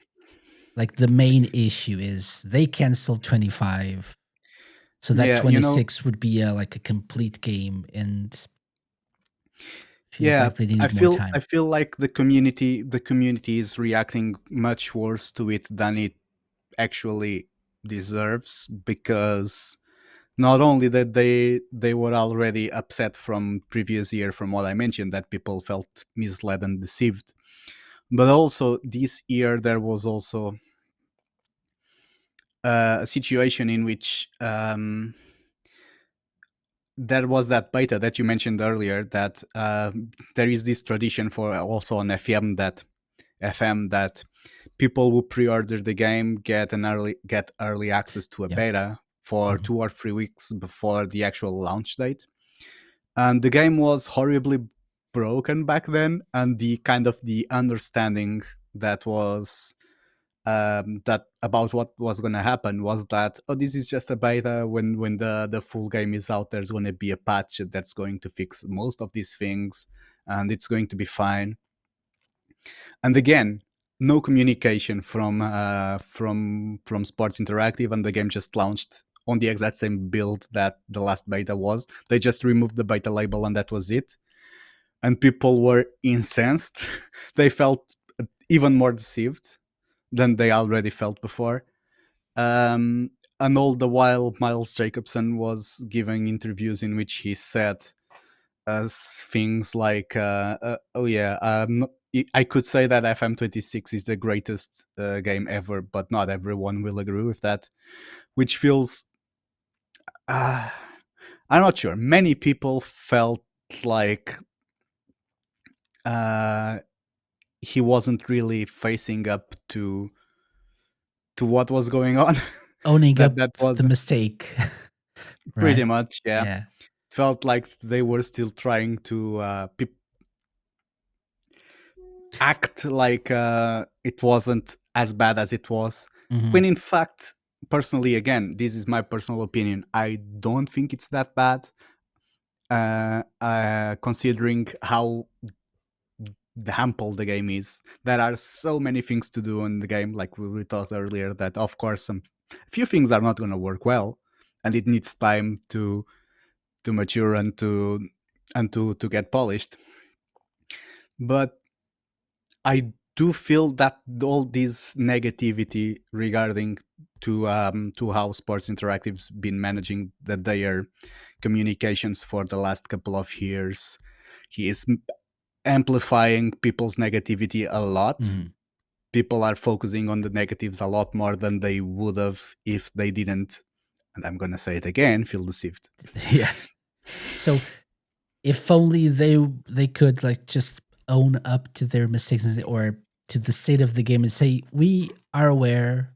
Like the main issue is they canceled 25, so that yeah, 26 would be like a complete game, and feels yeah, like they I needed more feel I time. feel like the community is reacting much worse to it than it actually deserves, because not only that they were already upset from previous year, from what I mentioned, that people felt misled and deceived, but also this year there was also a situation in which there was that beta that you mentioned earlier, that there is this tradition for also on FM that people who pre-order the game get early access to a Yep. beta for Mhm. 2 or 3 weeks before the actual launch date. And the game was horribly broken back then, and the understanding that was that about what was going to happen was that, oh, this is just a beta. When the full game is out, there's going to be a patch that's going to fix most of these things, and it's going to be fine. And again, no communication from Sports Interactive, and the game just launched on the exact same build that the last beta was. They just removed the beta label, and that was it. And people were incensed. They felt even more deceived than they already felt before. Um, and all the while, Miles Jacobson was giving interviews in which he said things like, "Oh yeah, I could say that FM26 is the greatest game ever, but not everyone will agree with that," which feels. Uh, I'm not sure. Many people felt like uh, he wasn't really facing up to what was going on. Owning up That the was mistake, pretty right? much, yeah. Yeah. Felt like they were still trying to act like it wasn't as bad as it was, Mhm. when in fact, personally, again, this is my personal opinion, I don't think it's that bad, considering how ample the game is. There are so many things to do in the game, like we talked earlier, that of course some few things are not going to work well, and it needs time to mature and to get polished. But I do feel that all this negativity regarding to how Sports Interactive's been managing their communications for the last couple of years, he is amplifying people's negativity a lot. Mhm. People are focusing on the negatives a lot more than they would have if they didn't. And I'm gonna say it again: feel deceived. Yeah. So if only they could like just own up to their mistakes or to the state of the game and say, we are aware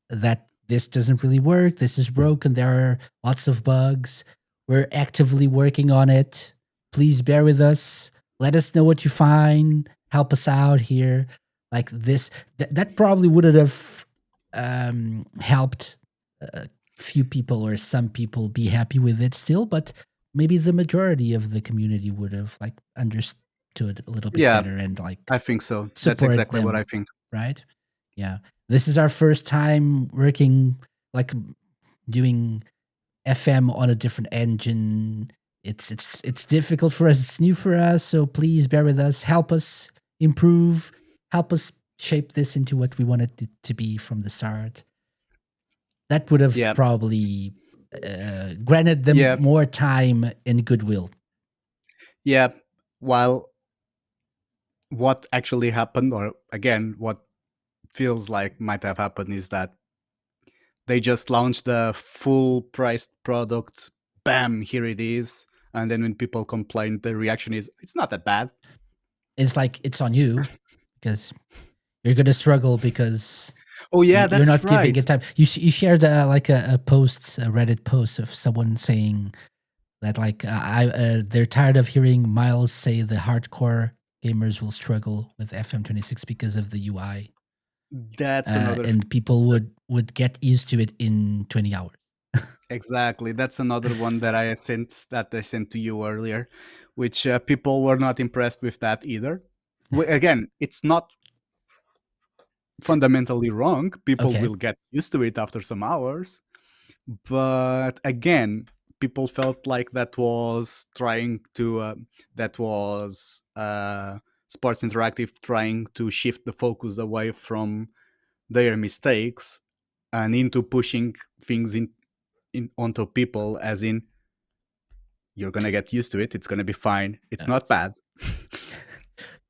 that this doesn't really work, this is broken, there are lots of bugs, we're actively working on it, please bear with us, let us know what you find, help us out here, like this. That probably wouldn't have helped a few people or some people be happy with it still, but maybe the majority of the community would have like understood a little bit Yeah, better and like I think so. That's support exactly what I them, think. right? Yeah. This is our first time working, like doing FM on a different engine. It's difficult for us. It's new for us. So please bear with us. Help us improve. Help us shape this into what we wanted it to be from the start. That would have Yeah, probably granted them yeah, more time and goodwill. yeah. While what actually happened, or again, what feels like might have happened, is that they just launched the full priced product. Bam, here it is. And then when people complain, the reaction is, it's not that bad. It's like it's on you because you're gonna struggle because Oh, yeah, you're that's not giving right. it time. You shared like a post, a Reddit post of someone saying that like they're tired of hearing Miles say the hardcore gamers will struggle with FM26 because of the UI, That's another and people would get used to it in 20 hours. exactly. That's another one that I sent to you earlier, which people were not impressed with that either. Again, it's not fundamentally wrong. People Okay, will get used to it after some hours. But again, people felt like that was Sports Interactive trying to shift the focus away from their mistakes and into pushing things in onto people, as in, you're gonna get used to it, it's gonna be fine, it's uh, not bad.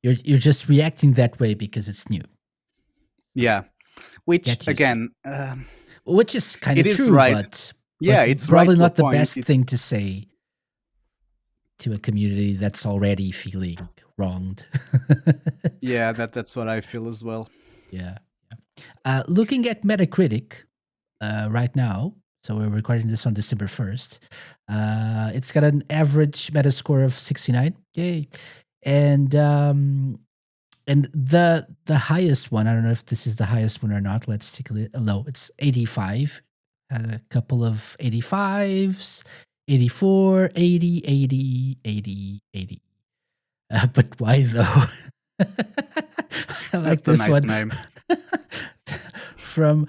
you're just reacting that way because it's new. Yeah, which Get used to it, again, which is kind it of is true, right. but Yeah, it's right probably to a not the point. best thing to say to a community that's already feeling wronged. Yeah, that's what I feel as well. Yeah. Looking at Metacritic right now, so we're recording this on December 1st. It's got an average Metascore of 69. Yay. And the highest one, I don't know if this is the highest one or not. Let's take a look. No, it's 85. A couple of 85s, 84, 80, 80, 80, 80. But why though? I like That's a this nice one. name. From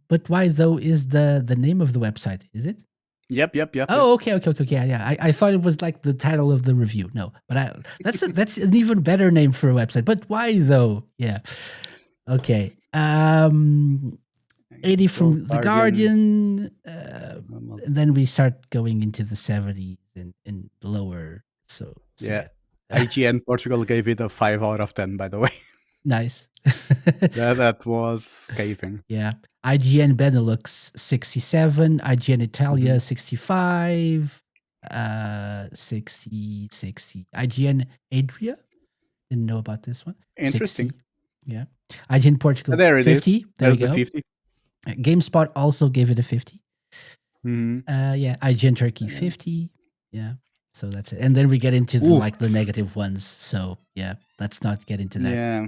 but why though is the name of the website? Is it? Yep. Oh, okay. Yeah. I thought it was like the title of the review. No, but that's an even better name for a website. But why though? Yeah. Okay. 80 Gold from the Guardian. Guardian. Um, And then we start going into the 70s and lower. So yeah, yeah. IGN Portugal gave it a 5 out of 10, by the way. Nice. That was scathing. Yeah. IGN Benelux 67, IGN Mhm. Italia 65, 60. IGN Adria, didn't know about this one. Interesting. 60. Yeah. IGN Portugal There it is. 50. There we There's the go. 50. GameSpot also gave it a 50. Mhm. Yeah, IGN Turkey 50. Yeah. So that's it. And then we get into the Oof. like the negative ones. So yeah, let's not get into that. Yeah.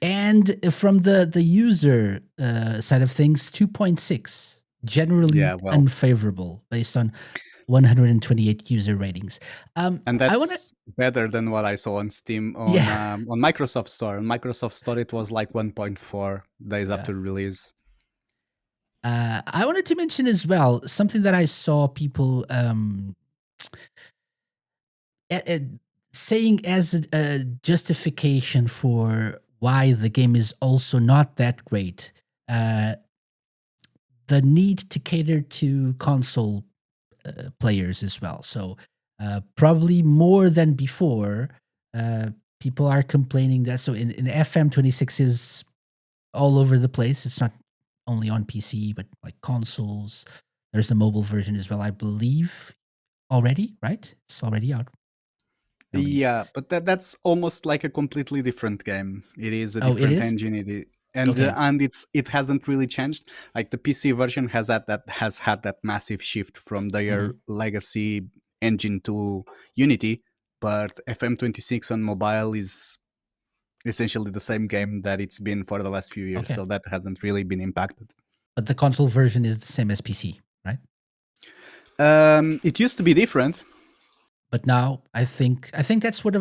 And from the user side of things, 2.6, generally Yeah, well, unfavorable based on 128 user ratings. and I want to, that's better than what I saw on Steam yeah, on Microsoft Store. On Microsoft Store, it was like 1.4 days yeah. after release. I wanted to mention as well something that I saw people a- a- saying as a justification for why the game is also not that great. Uh, the need to cater to console players as well. So probably more than before, people are complaining that. So in FM26 is all over the place. It's not only on PC, but like consoles. There's a mobile version as well, I believe, already, right? It's already out, I believe. Yeah, but that's almost like a completely different game. It is a Oh, it different is? engine. Okay. And it hasn't really changed. Like the PC version has had that massive shift from their Mhm. legacy engine to Unity. but FM26 on mobile is essentially the same game that it's been for the last few years, Okay. so that hasn't really been impacted. But the console version is the same as PC, right? It used to be different. But now I think that's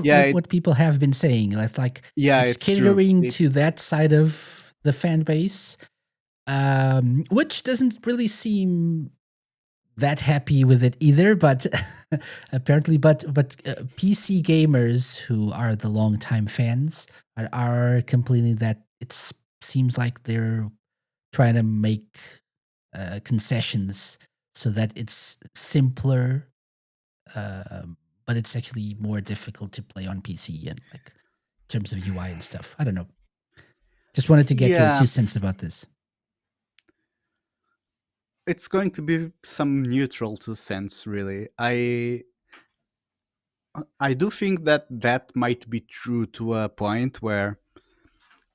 Yeah, what it's people have been saying. It's like yeah, it's it's true. catering to that side of the fan base, which doesn't really seem that happy with it either. But apparently, but PC gamers who are the longtime fans are complaining that it seems like they're trying to make concessions so that it's simpler, but it's actually more difficult to play on PC and like in terms of UI and stuff. I don't know. Just wanted to get your Yeah, 2 cents about this. it's going to be some neutral to sense, really. I do think that that might be true to a point where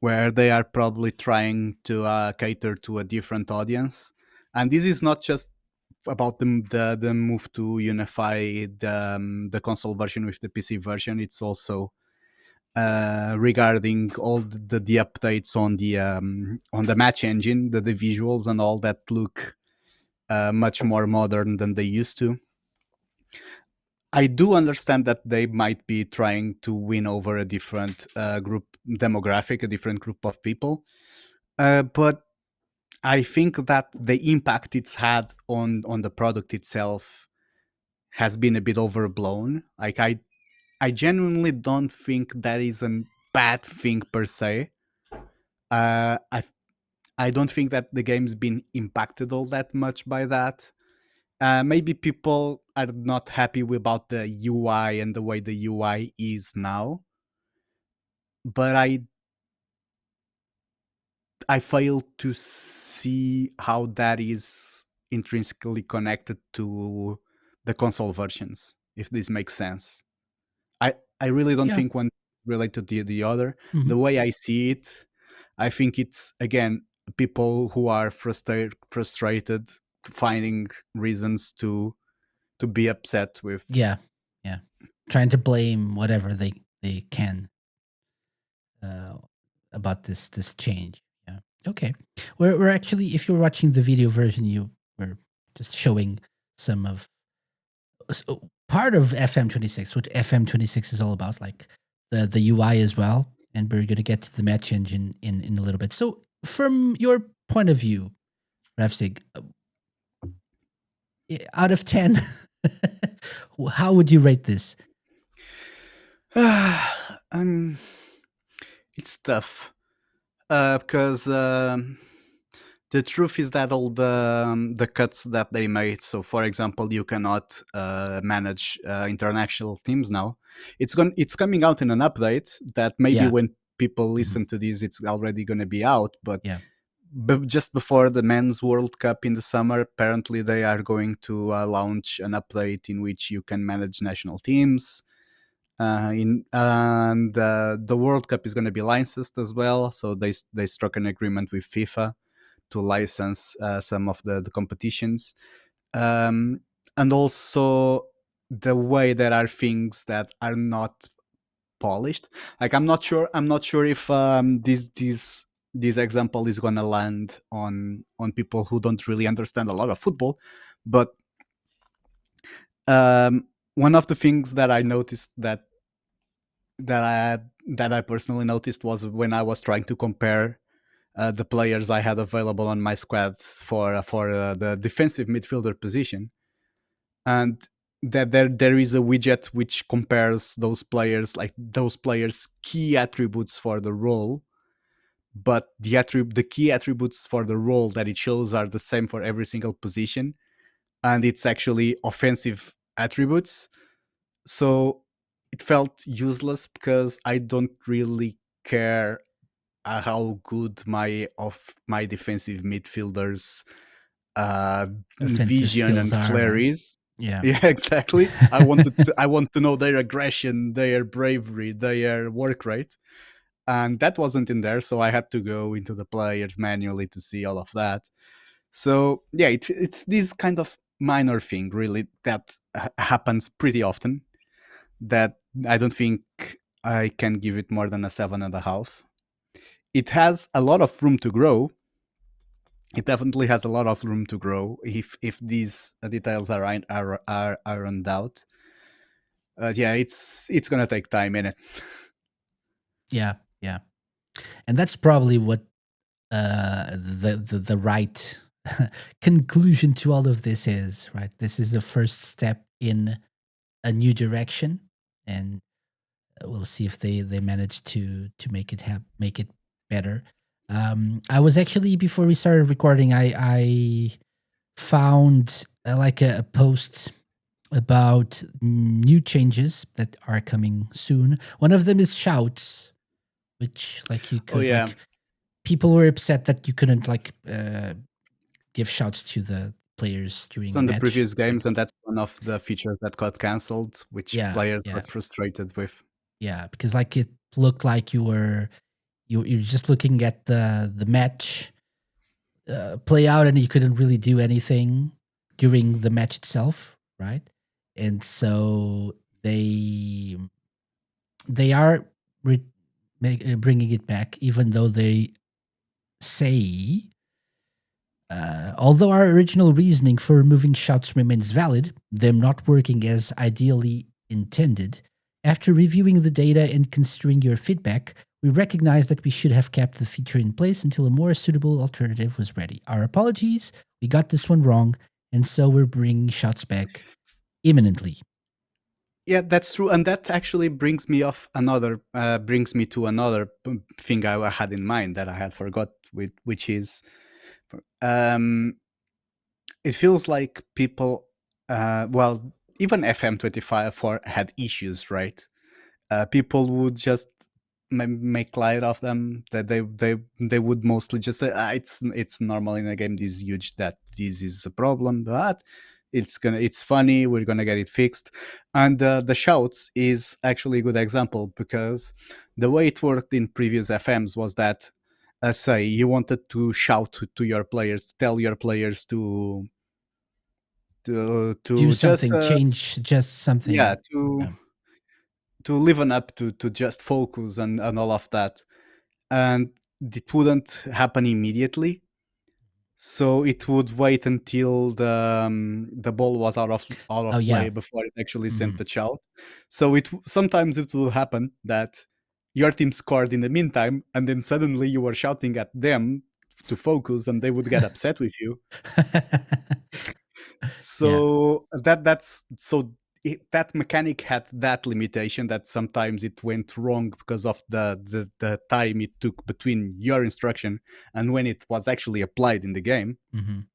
they are probably trying to cater to a different audience, and this is not just about the move to unify the console version with the PC version. It's also regarding all the updates on the match engine, the visuals and all that look much more modern than they used to. I do understand that they might be trying to win over a different group demographic, a different group of people. But I think that the impact it's had on the product itself has been a bit overblown. Like I genuinely don't think that is a bad thing per se. Uh, I I don't think that the game's been impacted all that much by that. Maybe people are not happy about the UI and the way the UI is now, but I fail to see how that is intrinsically connected to the console versions, if this makes sense. I really don't Yeah. think one related to the other. Mhm. The way I see it, I think it's again people who are frustrated finding reasons to be upset with. Yeah. Yeah. Trying to blame whatever they can uh, about this change. Yeah. Okay. We're actually, if you're watching the video version, you were just showing some of part of FM26, what FM26 is all about, like the UI as well. And we're going to get to the match engine in a little bit. So, from your point of view, Ravsieg, out of 10, how would you rate this? um, it's tough because the truth is that all the cuts that they made. So, for example, you cannot manage international teams now. It's coming out in an update that maybe Yeah. when people Mhm. listen to this, it's already going to be out. But Yeah. just before the men's World Cup in the summer, apparently they are going to launch an update in which you can manage national teams. The World Cup is going to be licensed as well, so they struck an agreement with FIFA to license some of the competitions, um, and also the way there are things that are not polished. Like I'm not sure if this example is going to land on people who don't really understand a lot of football, but one of the things that I noticed that I personally noticed was when I was trying to compare the players I had available on my squad for the defensive midfielder position, and that there is a widget which compares those players, like those players' key attributes for the role, but the key attributes for the role that it shows are the same for every single position, and it's actually offensive attributes. So it felt useless because I don't really care how good my defensive midfielders Offensive vision skills and are, flair right? is. Yeah. Yeah, exactly. I want to know their aggression, their bravery, their work rate, and that wasn't in there. So I had to go into the players manually to see all of that. So yeah, it's this kind of minor thing really that happens pretty often. That I don't think I can give it more than a 7.5. It has a lot of room to grow. It definitely has a lot of room to grow if these details are ironed out. Yeah, it's gonna take time in it. Yeah, yeah, and that's probably what the right conclusion to all of this is, right? This is the first step in a new direction, and we'll see if they manage to make it better. I was actually, before we started recording, I found like a post about new changes that are coming soon. One of them is shouts, which like you Oh could yeah, like, people were upset that you couldn't like give shouts to the players it's during a on the match. previous It's like, games, and that's one of the features that got cancelled, which yeah, players yeah, got frustrated with. yeah, because like it looked like you're just looking at the match play out, and you couldn't really do anything during the match itself, right? And so they are bringing it back, even though they say, although our original reasoning for removing shouts remains valid, them not working as ideally intended, after reviewing the data and considering your feedback, we recognize that we should have kept the feature in place until a more suitable alternative was ready. Our apologies, we got this one wrong, and so we're bringing shouts back imminently. Yeah, that's true, and that actually brings me to another thing I had in mind that I had forgot, which is, um, it feels like people, well, even FM25 had issues, right? People would just make light of them. That they would mostly just say, it's normal in a game this huge that this is a problem, but it's funny. We're gonna get it fixed. And the shouts is actually a good example, because the way it worked in previous FMs was that, say you wanted to shout to your players, to tell your players Do to just something, change just yeah, something. to Yeah. liven up, to just focus and all of that, and it wouldn't happen immediately. So it would wait until the ball was out Oh of yeah. play before it actually sent Mhm. the shout. So sometimes it will happen that your team scored in the meantime, and then suddenly you were shouting at them to focus, and they would get upset with you. Yeah. So that mechanic had that limitation, that sometimes it went wrong because of the time it took between your instruction and when it was actually applied in the game, Mhm.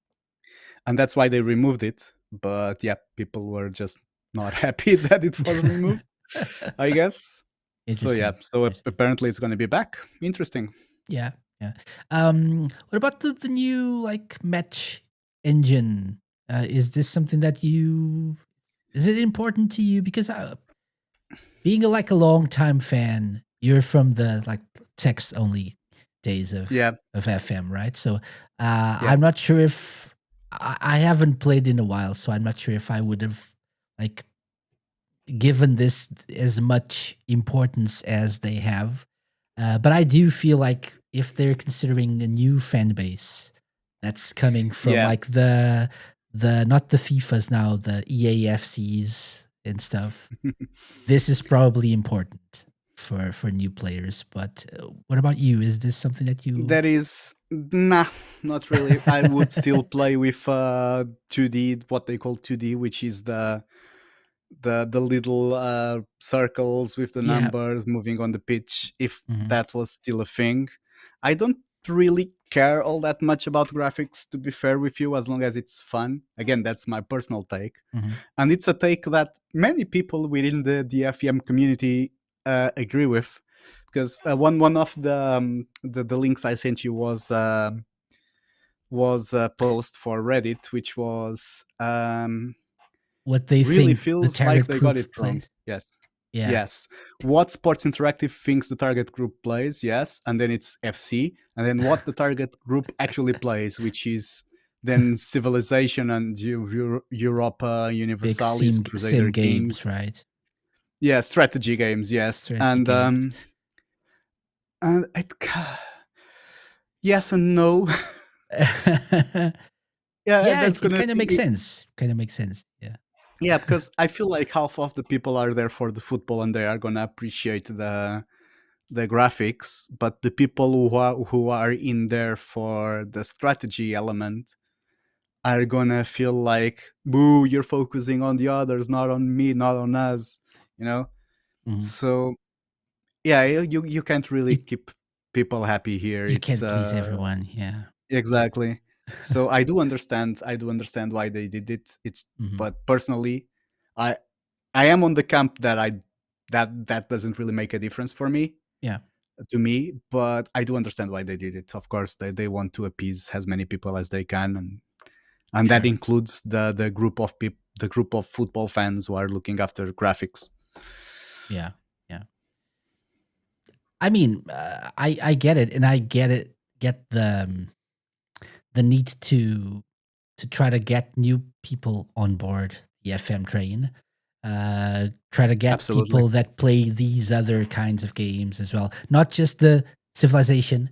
and that's why they removed it. But yeah, people were just not happy that it was removed, I guess. So yeah, Interesting. so Interesting. apparently it's going to be back. Interesting. Yeah, yeah. What about the new like match engine? Is this something that you, is it important to you? Because being like a long time fan, you're from the like text only days Yeah, of FM, right? So yeah. I'm not sure if I haven't played in a while, so I'm not sure if I would have like given this as much importance as they have. But I do feel like if they're considering a new fan base that's coming from Yeah. like the not the FIFAs now, the EAFCs and stuff, this is probably important for new players. But what about you? Is this something that you? That is, nah, not really. I would still play with 2D, what they call 2D, which is the little circles with the Yeah. numbers moving on the pitch, if Hmm. that was still a thing. I don't really care all that much about graphics, to be fair with you, as long as it's fun. Again, that's my personal take. Hmm. And it's a take that many people within the FEM community agree with, because one of the links I sent you was a post for Reddit, which was, What they really think the feels like target they got group it wrong. plays. Yes. Yeah. Yes. What Sports Interactive thinks the target group plays, yes, and then it's FC, and then what the target group actually plays, which is then Civilization and Europa Big Universalis, sim Crusader games, Kings. right? Yeah, strategy games, yes. Strategy games. And yes and no. Yeah, Yeah, that's it gonna kind of makes be sense. Kind of makes sense. Yeah. yeah, because I feel like half of the people are there for the football and they are gonna appreciate the graphics, but the people who are in there for the strategy element are gonna feel like, boo, you're focusing on the others, not on me, not on us, you know. Mhm. So yeah, you can't really You keep people happy here. you It's can't please everyone. Yeah. exactly. So I do understand why they did it. It's Hmm. but personally, I I am on the camp that that doesn't really make a difference for me Yeah. to me, but I do understand why they did it. Of course, they want to appease as many people as they can, and that Sure. includes the group of people, the group of football fans who are looking after graphics. Yeah. Yeah. I mean, I get it, and I get it. Get the need to try to get new people on board the FM train. Try to get Absolutely, people that play these other kinds of games as well, not just the Civilization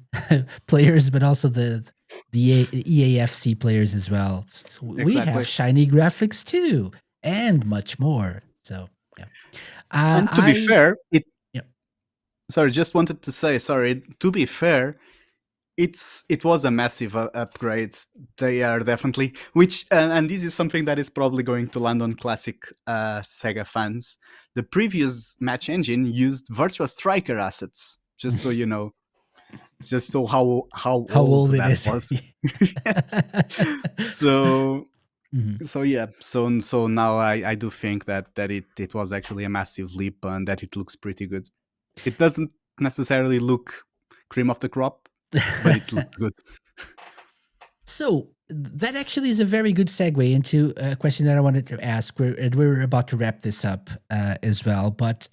players, but also the EAFC players as well. So we have exactly. shiny graphics too, and much more. So yeah, And to be I fair, yeah. sorry, just wanted to say, sorry. To be fair, it was a massive upgrade. They are definitely which and this is something that is probably going to land on classic Sega fans. The previous match engine used Virtua Striker assets, just so you know, just so how How old old it that is. was. Yes. So Mhm. so now I do think that it was actually a massive leap and that it looks pretty good. It doesn't necessarily look cream of the crop, but it looks good. So that actually is a very good segue into a question that I wanted to ask. We're about to wrap this up as well, but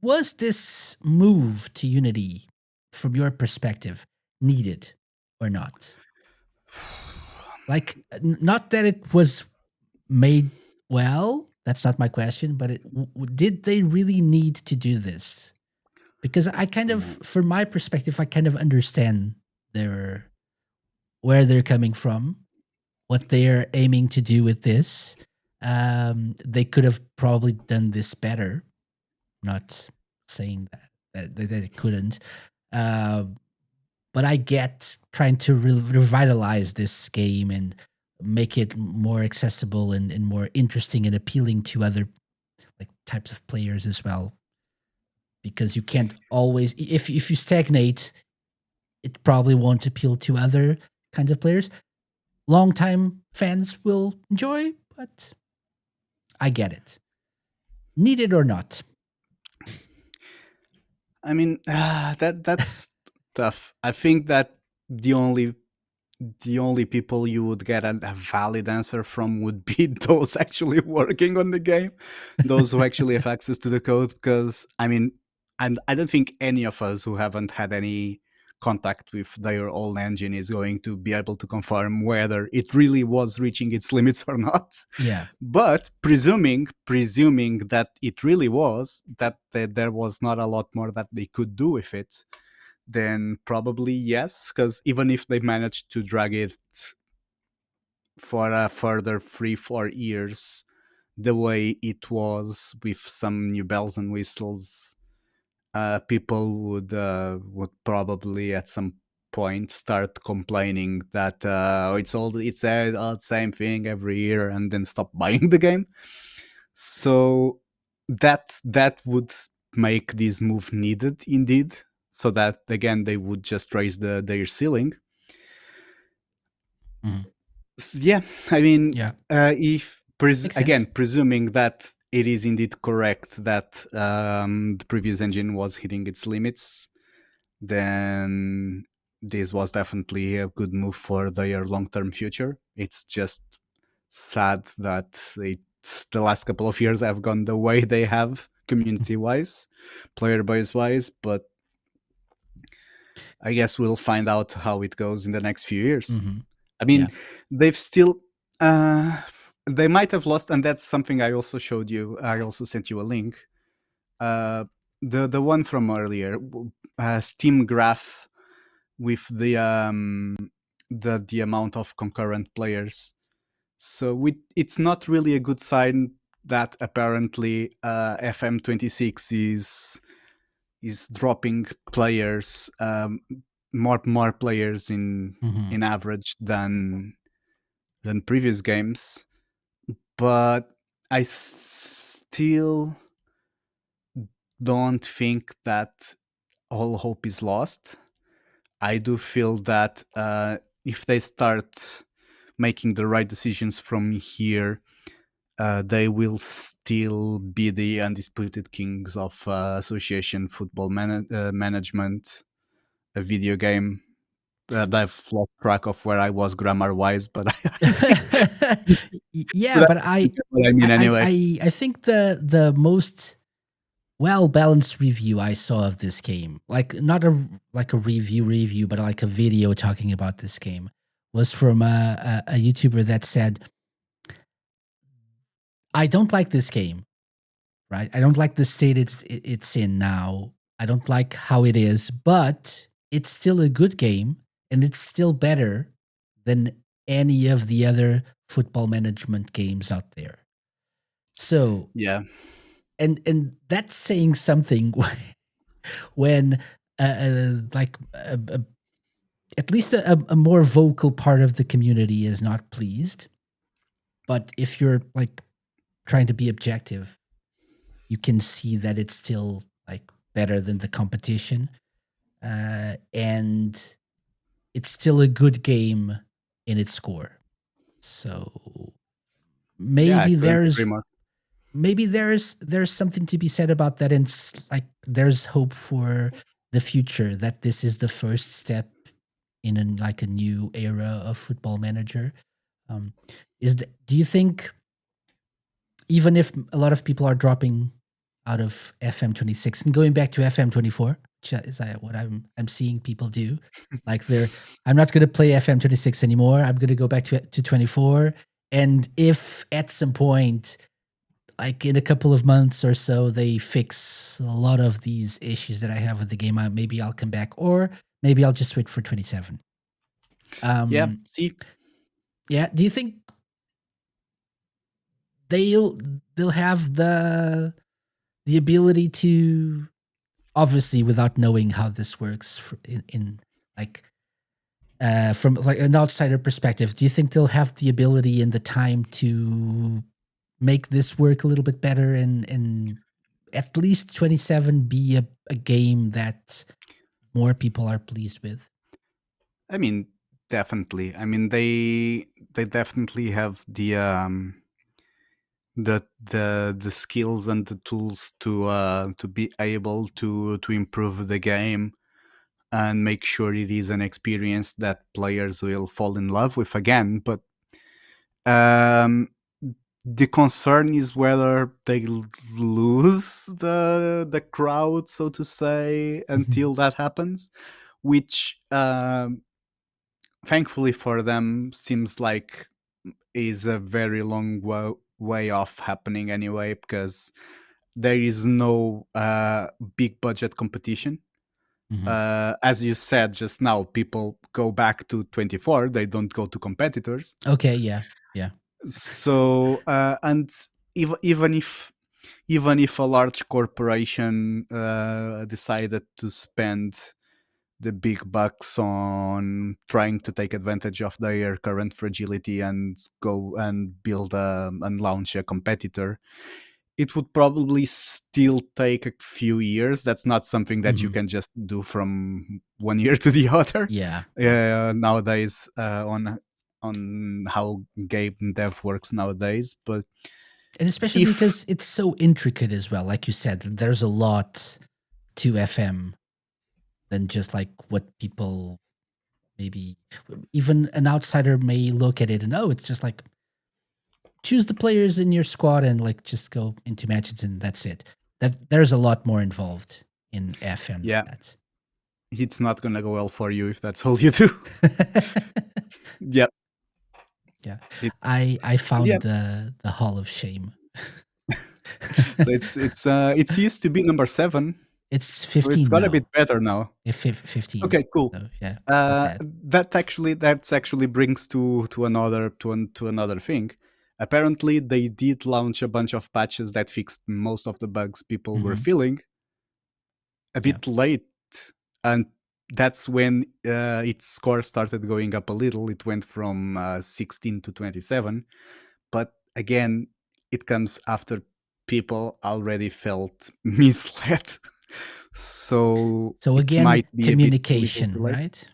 was this move to Unity, from your perspective, needed or not? Like, not that it was made well. That's not my question, but did they really need to do this? Because I kind of, from my perspective, I kind of understand their where they're coming from, what they're aiming to do with this. They could have probably done this better. Not saying that they couldn't, uh, but I get trying to revitalize this game and make it more accessible and more interesting and appealing to other like types of players as well. Because you can't always, if you stagnate, it probably won't appeal to other kinds of players. Longtime fans will enjoy, but I get it. Needed or not. I mean, that's tough. I think that the only the only people you would get a valid answer from would be those actually working on the game, those who actually have access to the code. Because I mean, and I don't think any of us who haven't had any contact with their old engine is going to be able to confirm whether it really was reaching its limits or not. Yeah. But presuming that it really was, that there was not a lot more that they could do with it, then probably yes, because even if they managed to drag it for a further 3 4 years the way it was with some new bells and whistles, people would probably at some point start complaining that it's the same thing every year and then stop buying the game. So that would make this move needed indeed, so that again they would just raise their ceiling. Mhm. Yeah, I mean, Yeah. if Makes again sense. presuming that it is indeed correct that the previous engine was hitting its limits, then this was definitely a good move for their long-term future. It's just sad that the last couple of years have gone the way they have, community-wise, player base-wise, but I guess we'll find out how it goes in the next few years. Hmm. I mean, Yeah. they've still. Uh, they might have lost, and that's something I also showed you. I also sent you a link. Uh, the one from earlier, Steam graph with the amount of concurrent players. So it's not really a good sign that apparently FM26 is dropping players, more players Hmm. in average than previous games. But I still don't think that all hope is lost. I do feel that if they start making the right decisions from here, they will still be the undisputed kings of association football management, a video game. I've lost track of where I was grammar wise, but I think Yeah, but but you get what I mean anyway. I think the most well balanced review I saw of this game, like not a review, but like a video talking about this game, was from a YouTuber that said, "I don't like this game, right? I don't like the state it's in now. I don't like how it is, but it's still a good game, and it's still better than any of the other football management games out there." So, Yeah, and that's saying something when like at least a more vocal part of the community is not pleased. But if you're like trying to be objective, you can see that it's still like better than the competition, and it's still a good game in its score. So yeah, I maybe couldn't there's agree more. there's something to be said about that, and like there's hope for the future that this is the first step in like a new era of football manager. um do you think, even if a lot of people are dropping out of FM26 and going back to FM24, which is what I'm seeing people do, like I'm not going to play FM26 anymore, I'm going to go back to 24, and if at some point, like in a couple of months or so, they fix a lot of these issues that I have with the game, maybe I'll come back, or maybe I'll just wait for 27. Yeah, um see, yeah, do you think they'll they'll have the ability to, obviously without knowing how this works in like from like an outsider perspective, do you think they'll have the ability and the time to make this work a little bit better, and at least 27 be a game that more people are pleased with? I mean, definitely. I mean, they definitely have the skills and the tools to be able to improve the game and make sure it is an experience that players will fall in love with again. But um, the concern is whether they lose the crowd, so to say, Mhm. until that happens, which thankfully for them seems like is a very long way off happening anyway, because there is no big budget competition. Mhm. As you said just now, people go back to 24, they don't go to competitors. Okay, yeah, yeah. So and even if a large corporation decided to spend the big bucks on trying to take advantage of their current fragility and go and build and launch a competitor, it would probably still take a few years. That's not something that you Mhm. can just do from one year to the other Yeah, yeah. nowadays, on how game dev works nowadays. But And especially if because it's so intricate as well, like you said, there's a lot to FM than just like what people, maybe even an outsider may look at it and, oh, it's just like choose the players in your squad and like just go into matches and that's it. That there's a lot more involved in FM yeah, than it's not gonna go well for you if that's all you do. that. Yeah. Yeah. It's I and yeah. found the Hall of Shame. So it's used to be number 7, It's so it's 15 got a bit now. better now. 15. Okay, cool. So yeah, not bad. That's actually brings to another thing. Apparently, they did launch a bunch of patches that fixed most of the bugs people were Hmm. feeling a Yeah. bit late, and that's when its score started going up a little. It went from 16 to 27, but again, it comes after people already felt misled. So So it again, might be a bit little too communication, late. right?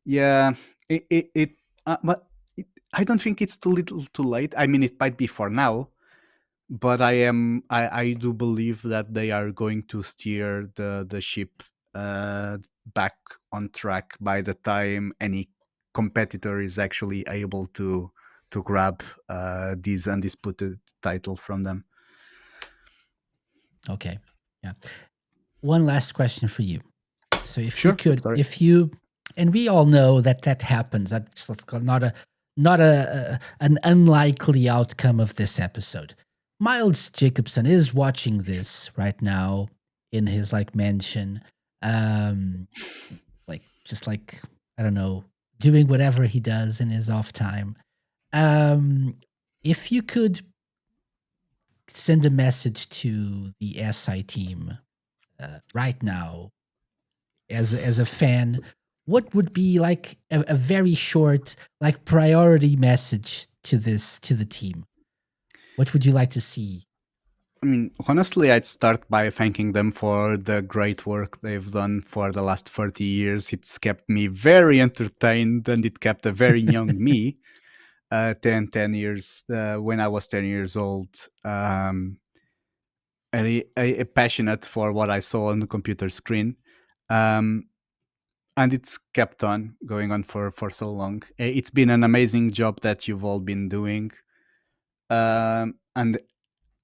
Yeah, it but I don't think it's too little too late. I mean, it might be for now, but I do believe that they are going to steer the ship uh, back on track by the time any competitor is actually able to grab this undisputed title from them. Okay. Yeah. One last question for you. So if you Sure, could, sorry. if you, and we all know that that happens. That's not an unlikely outcome of this episode. Miles Jacobson is watching this right now in his like mansion, um, like just like I don't know, doing whatever he does in his off time. Um, if you could send a message to the SI team right now as a fan, what would be like a very short like priority message to this to the team? What would you like to see? I mean, honestly, I'd start by thanking them for the great work they've done for the last 30 years. It's kept me very entertained and it kept a very young me, 10 years, when I was 10 years old, passionate for what I saw on the computer screen. Um, and it's kept on going on for so long. It's been an amazing job that you've all been doing. And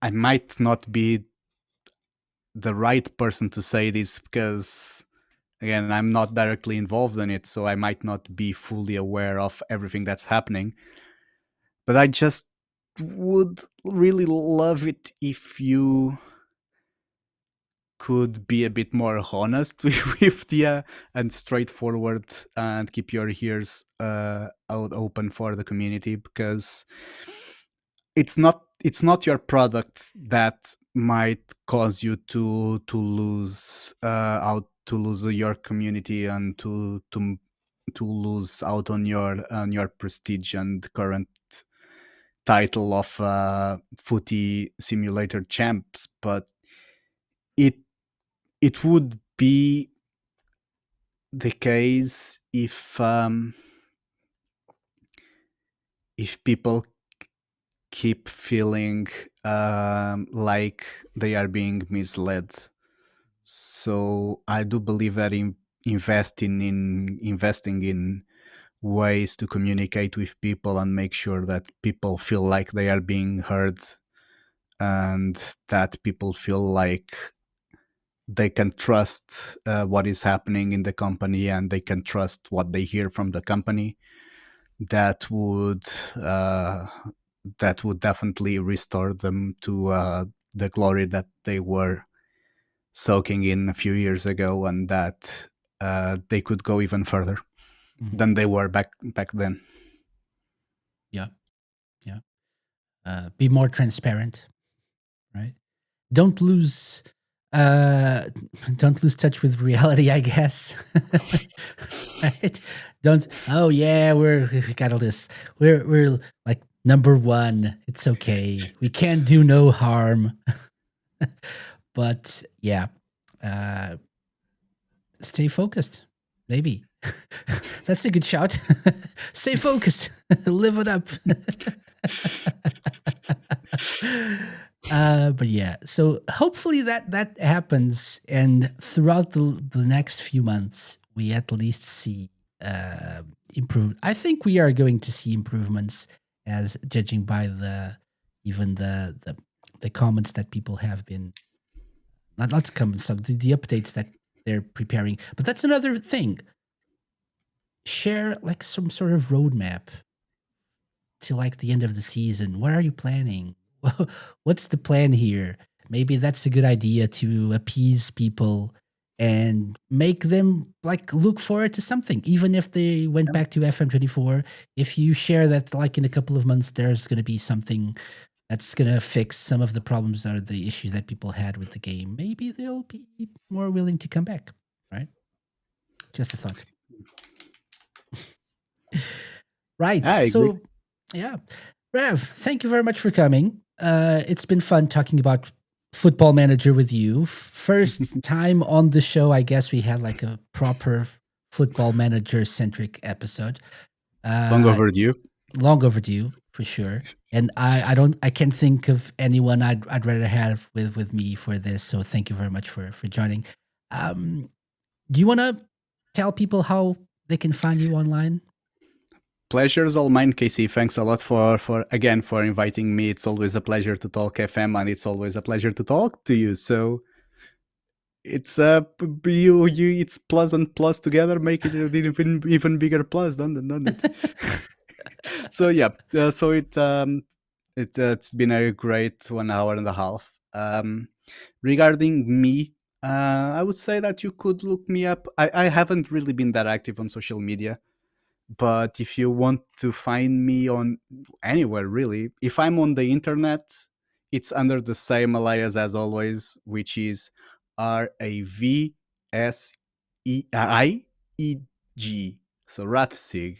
I might not be the right person to say this because again I'm not directly involved in it, so I might not be fully aware of everything that's happening, but I just would really love it if you could be a bit more honest with the and straightforward and keep your ears out open for the community, because it's not your product that might cause you to lose out to lose your community and to lose out on your prestige and current title of footy simulator champs, but it it would be the case if people keep feeling like they are being misled. So I do believe that investing in ways to communicate with people and make sure that people feel like they are being heard and that people feel like they can trust what is happening in the company and they can trust what they hear from the company, that would uh, that would definitely restore them to the glory that they were soaking in a few years ago, and that they could go even further Mhm. than they were back then. Yeah, yeah. Be more transparent, right? Don't lose uh don't lose touch with reality, I guess. Right? Don't oh yeah, we got all this. We're like number one. It's okay. We can't do no harm. But yeah, uh stay focused. Maybe. That's a good shout. Stay focused. Live it up. But yeah, so hopefully that happens, and throughout the next few months, we at least see improve. I think we are going to see improvements, as judging by even the comments that people have been not comments, so the updates that they're preparing. But that's another thing. Share like some sort of roadmap to like the end of the season. What are you planning? What's the plan here? Maybe that's a good idea to appease people and make them like look forward to something, even if they went back to FM24. If you share that like in a couple of months there's going to be something that's going to fix some of the problems or the issues that people had with the game, maybe they'll be more willing to come back, right? Just a thought. Right. I agree. So, yeah. Rav, thank you very much for coming. It's been fun talking about Football Manager with you. First time on the show, I guess we had like a proper Football Manager centric episode. Long overdue. Long overdue, for sure. And I can't think of anyone I'd rather have with me for this. So thank you very much for joining. Do you want to tell people how they can find you online? Pleasure's all mine, Casey. Thanks a lot for inviting me. It's always a pleasure to talk FM, and it's always a pleasure to talk to you. So it's it's plus and plus together make it an even bigger plus, don't it? So yeah, it's been a great 1 hour and a half. Regarding me, I would say that you could look me up. I haven't really been that active on social media. But if you want to find me on anywhere, really, if I'm on the internet, it's under the same alias as always, which is Ravsieg. So Ravsieg.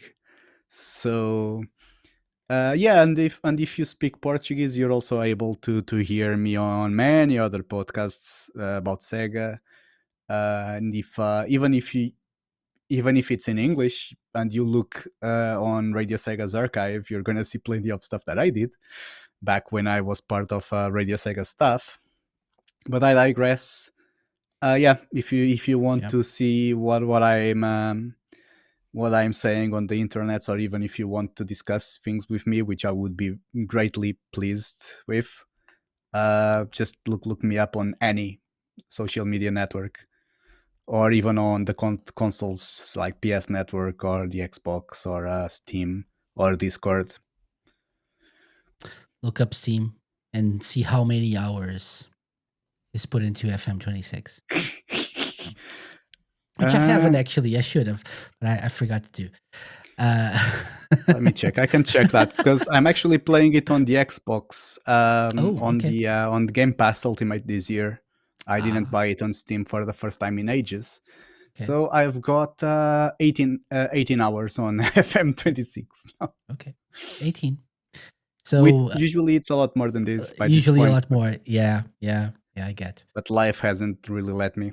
So and if you speak Portuguese, you're also able to hear me on many other podcasts about Sega. And even if it's in English and you look on Radio Sega's archive, you're going to see plenty of stuff that I did back when I was part of Radio Sega stuff. But I digress. If you want to see what I'm saying on the internet, or even if you want to discuss things with me, which I would be greatly pleased with, just look me up on any social media network. Or even on the consoles like PS Network or the Xbox or Steam or Discord. Look up Steam and see how many hours is put into FM26. Which I haven't actually. I should have, but I forgot to do. Let me check. I can check that because I'm actually playing it on the Xbox on the Game Pass Ultimate this year. I didn't buy it on Steam for the first time in ages. Okay. So I've got 18 hours on FM26 now. Okay, 18. So usually it's a lot more than this. By usually this point. A lot more. Yeah, I get. But life hasn't really let me.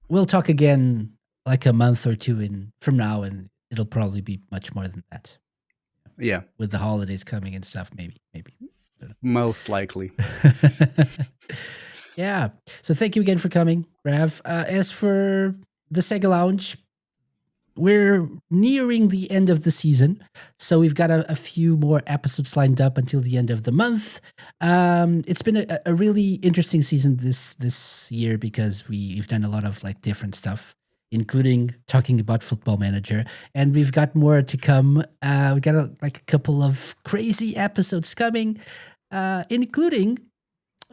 We'll talk again like a month or two from now, and it'll probably be much more than that. Yeah. With the holidays coming and stuff, maybe. Most likely. Yeah. So thank you again for coming, Rav. As for the Sega Lounge, we're nearing the end of the season. So we've got a few more episodes lined up until the end of the month. It's been a really interesting season this year because we've done a lot of like different stuff, including talking about Football Manager. And we've got more to come. We got a couple of crazy episodes coming, including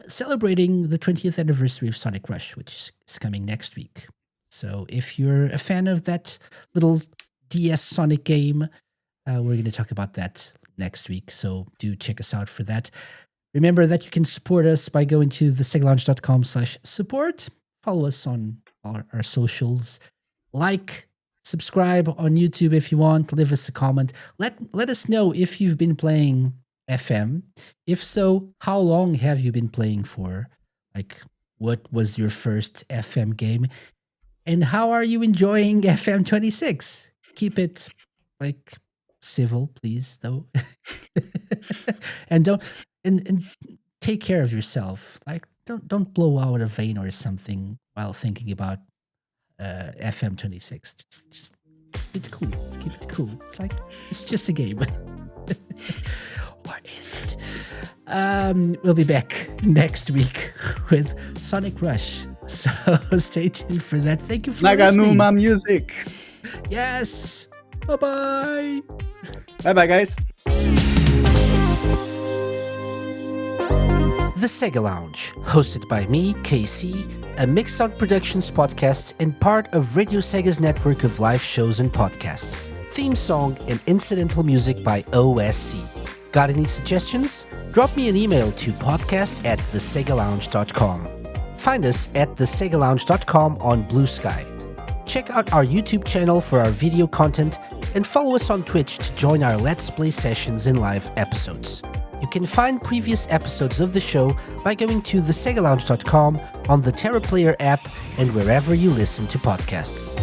celebrating the 20th anniversary of Sonic Rush, which is coming next week. So if you're a fan of that little DS Sonic game, we're going to talk about that next week. So do check us out for that. Remember that you can support us by going to thesegalaunch.com/support. Follow us on our socials. Like, subscribe on YouTube if you want. Leave us a comment. Let us know if you've been playing FM. If so, how long have you been playing for? Like, what was your first FM game? And how are you enjoying FM26? Keep it like civil, please, though. and take care of yourself. Like, don't blow out a vein or something while thinking about FM26. Just keep it cool. Keep it cool. It's like it's just a game. What is it? We'll be back next week with Sonic Rush. So stay tuned for that. Thank you for listening. Naganuma music. Yes. Bye-bye. Bye-bye, guys. The Sega Lounge, hosted by me, KC, a Mixout Productions podcast and part of Radio Sega's network of live shows and podcasts. Theme song and incidental music by OSC. Got any suggestions? Drop me an email to podcast@thesegalounge.com. Find us at thesegalounge.com on Blue Sky. Check out our YouTube channel for our video content and follow us on Twitch to join our Let's Play sessions and live episodes. You can find previous episodes of the show by going to thesegalounge.com on the TerraPlayer app and wherever you listen to podcasts.